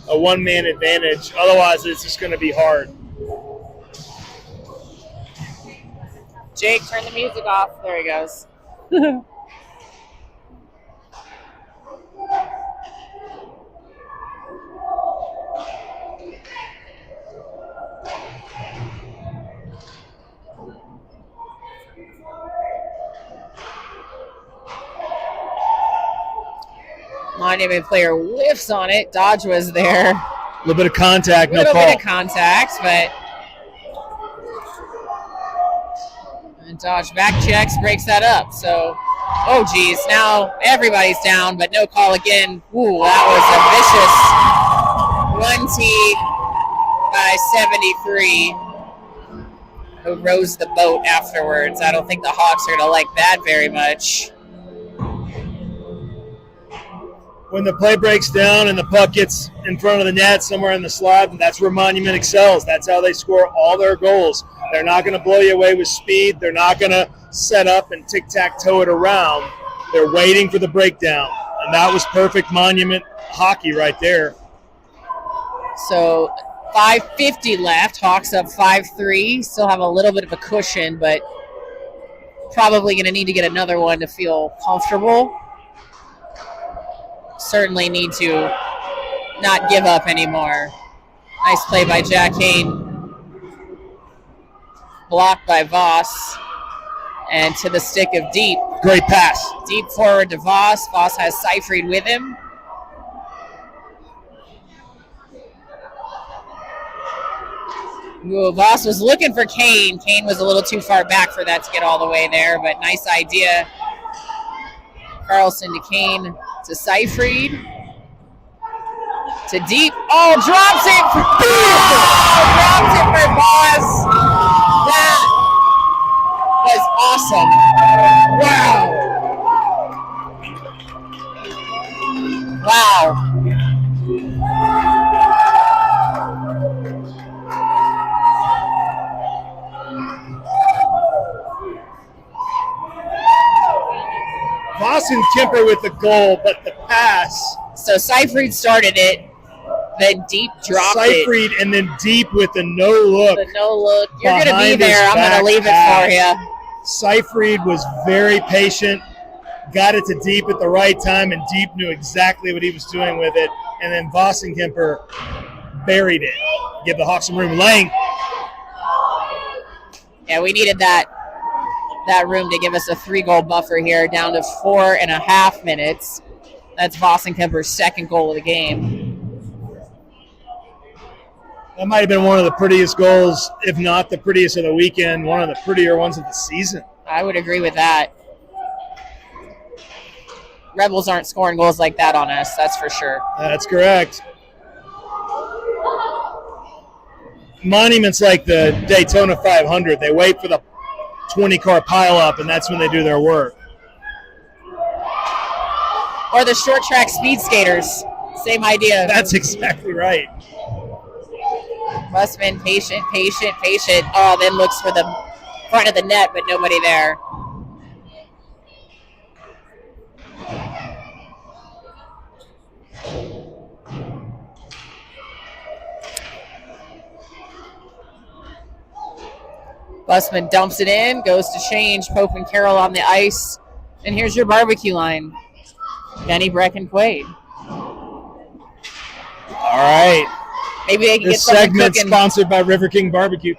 [SPEAKER 1] a one-man advantage. Otherwise, it's just going to be hard.
[SPEAKER 2] Jake, turn the music off. There he goes. Monument player whiffs on it. Dodge was there.
[SPEAKER 1] A little bit of contact, no
[SPEAKER 2] A little
[SPEAKER 1] call.
[SPEAKER 2] bit of contact, but and Dodge back checks, breaks that up. So, oh geez, now everybody's down, but no call again. Ooh, that was a vicious 1T by 73, who rows the boat afterwards. I don't think the Hawks are going to like that very much.
[SPEAKER 1] When the play breaks down and the puck gets in front of the net somewhere in the slot, that's where Monument excels. That's how they score all their goals. They're not going to blow you away with speed. They're not going to set up and tic-tac-toe it around. They're waiting for the breakdown. And that was perfect Monument hockey right there.
[SPEAKER 2] So 5:50 left. Hawks up 5-3. Still have a little bit of a cushion, but probably going to need to get another one to feel comfortable. certainly need to not give up anymore. Nice play by Jack Kane. Blocked by Voss. And to the stick of Deep.
[SPEAKER 1] Great pass.
[SPEAKER 2] Deep forward to Voss. Voss has Seyfried with him. Ooh, Voss was looking for Kane. Kane was a little too far back for that to get all the way there, but nice idea. Carlson to Kane to Seyfried. To Deep. Oh, drops it. Oh, drops it for Voss. That was awesome. Wow.
[SPEAKER 1] Voss and Kemper with the goal, but the pass.
[SPEAKER 2] So Seyfried started it, then Deep dropped
[SPEAKER 1] Seyfried and then Deep with the no look.
[SPEAKER 2] The no look. You're going to be
[SPEAKER 1] Behind
[SPEAKER 2] there.
[SPEAKER 1] his
[SPEAKER 2] I'm going
[SPEAKER 1] back
[SPEAKER 2] to leave it
[SPEAKER 1] pass.
[SPEAKER 2] for you.
[SPEAKER 1] Seyfried was very patient, got it to Deep at the right time, and Deep knew exactly what he was doing with it. And then Voss and Kemper buried it. Give the Hawks some room. Lang.
[SPEAKER 2] Yeah, we needed that room to give us a 3-goal buffer here, down to 4.5 minutes. That's Voss and Kemper's second goal of the game.
[SPEAKER 1] That might have been one of the prettiest goals, if not the prettiest of the weekend, one of the prettier ones of the season.
[SPEAKER 2] I would agree with that. Rebels aren't scoring goals like that on us, that's for sure.
[SPEAKER 1] That's correct. Monument's like the Daytona 500. They wait for the 20-car pileup, and that's when they do their work.
[SPEAKER 2] Or the short track speed skaters. Same idea.
[SPEAKER 1] That's exactly right.
[SPEAKER 2] Busman, patient. Oh, then looks for the front of the net, but nobody there. Busman dumps it in, goes to change. Pope and Carroll on the ice. And here's your barbecue line. Benny, Breck, and Quaid.
[SPEAKER 1] All right.
[SPEAKER 2] Maybe they can
[SPEAKER 1] This
[SPEAKER 2] get something
[SPEAKER 1] segment
[SPEAKER 2] cooking.
[SPEAKER 1] sponsored by River King Barbecue.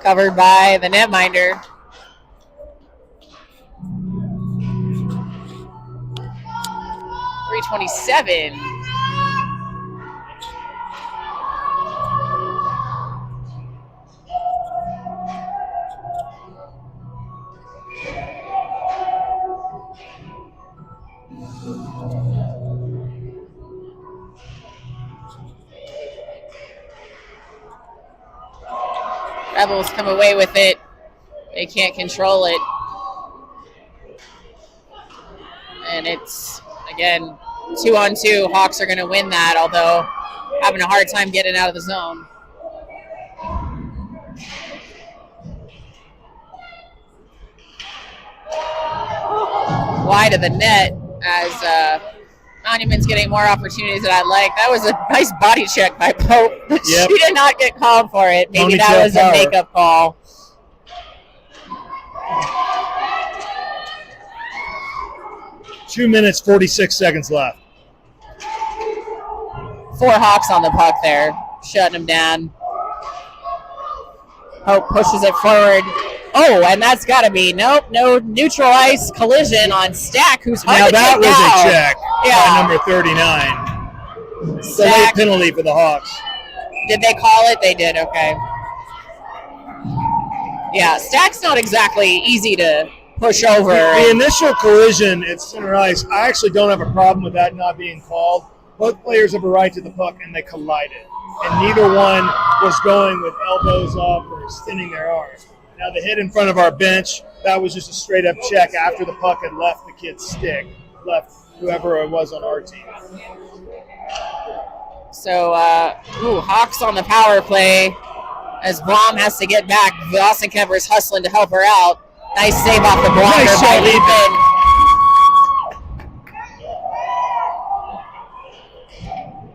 [SPEAKER 2] Covered by the netminder. .327. Rebels come away with it. They can't control it. And it's, again, 2-on-2. Hawks are going to win that, although having a hard time getting out of the zone. Wide of the net as Monument's getting more opportunities than I'd like. That was a nice body check by Pope.
[SPEAKER 1] Yep.
[SPEAKER 2] She did not get called for it. Maybe
[SPEAKER 1] Ponytail
[SPEAKER 2] that was
[SPEAKER 1] power.
[SPEAKER 2] a makeup call.
[SPEAKER 1] Two minutes, 46 seconds left.
[SPEAKER 2] 4 Hawks on the puck there, shutting him down. Pope pushes it forward. Oh, and that's got to be, no neutral ice collision on Stack, who's hard
[SPEAKER 1] Now
[SPEAKER 2] to
[SPEAKER 1] that
[SPEAKER 2] take
[SPEAKER 1] was
[SPEAKER 2] down.
[SPEAKER 1] a check by number 39. It's a late
[SPEAKER 2] Stack,
[SPEAKER 1] penalty for the Hawks.
[SPEAKER 2] did they call it? They did, okay. Yeah, Stack's not exactly easy to push over.
[SPEAKER 1] The initial collision at center ice, I actually don't have a problem with that not being called. Both players have a right to the puck, and they collided. And neither one was going with elbows up or extending their arms. Now, the hit in front of our bench, that was just a straight-up check after the puck had left the kid's stick, left whoever it was on our team.
[SPEAKER 2] So, Hawks on the power play as Blom has to get back. Voss and Kemper's hustling to help her out. Nice save off the blocker
[SPEAKER 1] Nice
[SPEAKER 2] by
[SPEAKER 1] shot,
[SPEAKER 2] Ethan.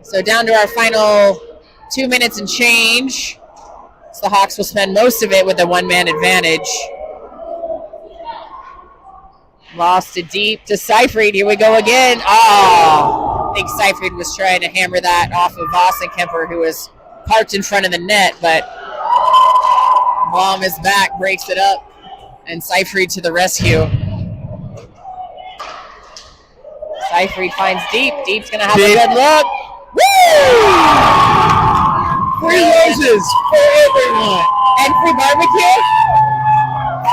[SPEAKER 2] So down to our final 2 minutes and change. So the Hawks will spend most of it with a one-man advantage. Lost it deep to Seyfried. Here we go again. Oh, I think Seyfried was trying to hammer that off of Vossenkemper, who was parked in front of the net, but Blom is back, breaks it up, and Seyfried to the rescue. Seyfried finds Deep. Deep's going to have a good look. Woo!
[SPEAKER 1] Free roses for everyone.
[SPEAKER 2] And free barbecue?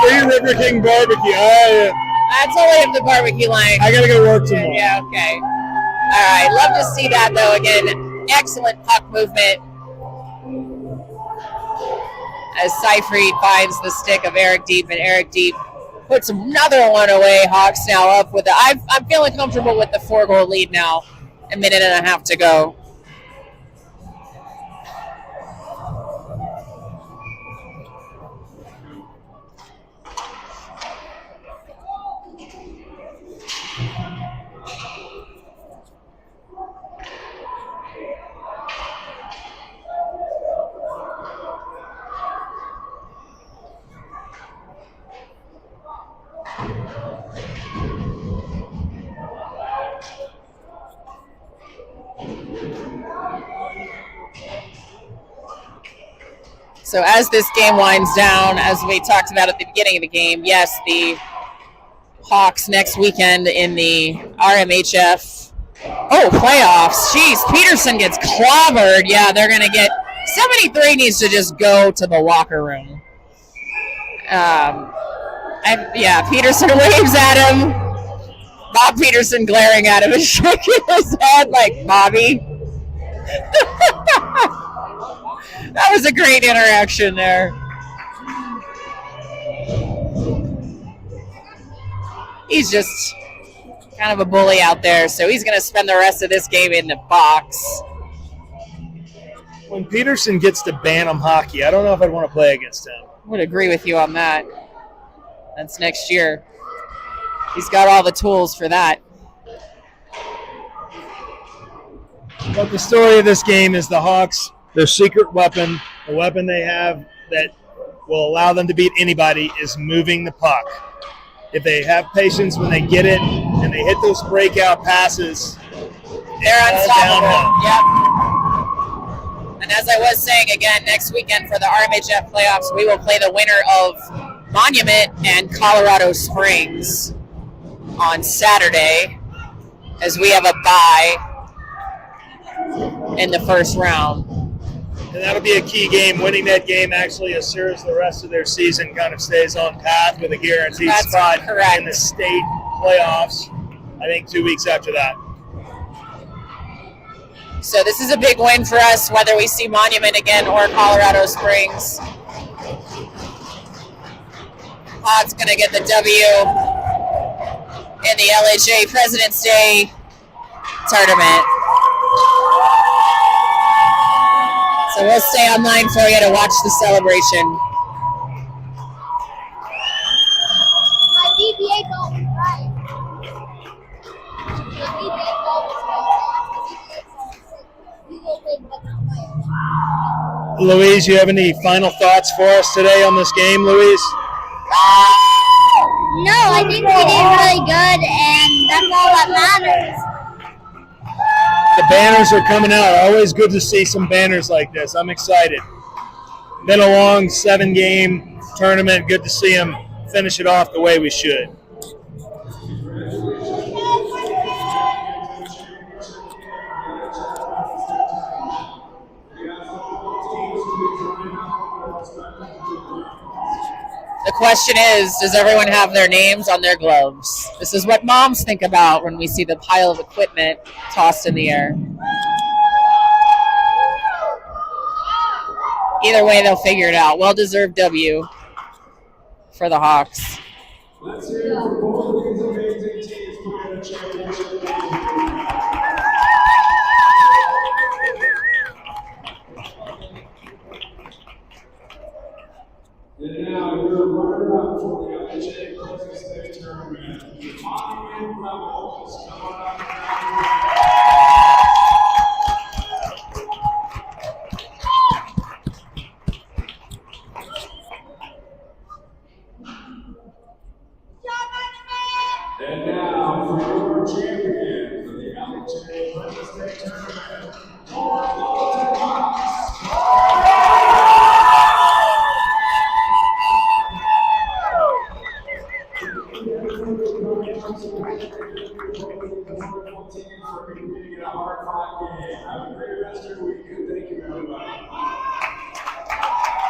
[SPEAKER 1] Free River King barbecue.
[SPEAKER 2] That's only if the barbecue line.
[SPEAKER 1] I got to go work tomorrow.
[SPEAKER 2] Yeah, okay. All right. Love to see that, though. Again, excellent puck movement as Seyfried finds the stick of Eric Deep, and Eric Deep puts another one away. Hawks now up with I'm feeling comfortable with the 4-goal lead now. A minute and a half to go. So as this game winds down, as we talked about at the beginning of the game, yes, the Hawks next weekend in the RMHF playoffs. Jeez, Peterson gets clobbered. Yeah, they're going to get 73 needs to just go to the locker room. Peterson waves at him. Bob Peterson glaring at him and shaking his head like, Bobby. That was a great interaction there. He's just kind of a bully out there, so he's going to spend the rest of this game in the box.
[SPEAKER 1] When Peterson gets to Bantam hockey, I don't know if I'd want to play against him.
[SPEAKER 2] Would agree with you on that. That's next year. He's got all the tools for that.
[SPEAKER 1] But the story of this game is the Hawks, their secret weapon, the weapon they have that will allow them to beat anybody, is moving the puck. If they have patience when they get it and they hit those breakout passes,
[SPEAKER 2] they're unstoppable. Yep. And as I was saying, again, next weekend for the RMHF playoffs, we will play the winner of Monument and Colorado Springs on Saturday, as we have a bye in the first round.
[SPEAKER 1] And that'll be a key game. Winning that game actually assures the rest of their season kind of stays on path with a guaranteed spot in the state playoffs, I think 2 weeks after that.
[SPEAKER 2] So this is a big win for us, whether we see Monument again or Colorado Springs. Hawks going to get the W in the LHA President's Day tournament. So we'll stay online for you to watch the celebration.
[SPEAKER 3] My DBA goal was right. The DBA goal was right. We will win, but not by a lot.
[SPEAKER 1] Louise, you have any final thoughts for us today on this game, Louise?
[SPEAKER 3] No, I think we did really good, and that's all that matters.
[SPEAKER 1] The banners are coming out. Always good to see some banners like this. I'm excited. Been a long 7-game tournament. Good to see them finish it off the way we should.
[SPEAKER 2] The question is, does everyone have their names on their gloves? This is what moms think about when we see the pile of equipment tossed in the air. Either way, they'll figure it out. Well-deserved W for the Hawks.
[SPEAKER 4] Let's hear it for both of these amazing teams playing the championship game. And now your runner-up for the LHA President's Day tournament, the Monument Rebels. Come on up. And now for your champion for the LHA Wednesday tournament, your LHA Hawks.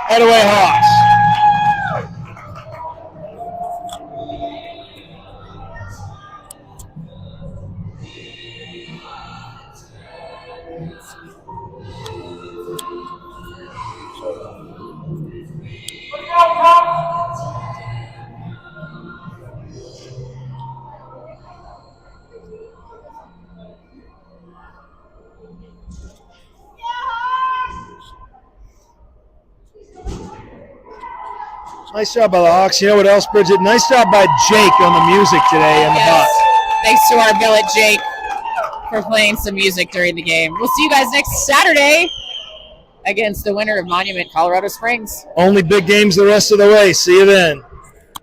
[SPEAKER 1] LHA Hawks. Nice job by the Hawks. You know what else, Bridget? Nice job by Jake on the music today in the box.
[SPEAKER 2] Thanks to our billet Jake for playing some music during the game. We'll see you guys next Saturday against the winner of Monument, Colorado Springs.
[SPEAKER 1] Only big games the rest of the way. See you then.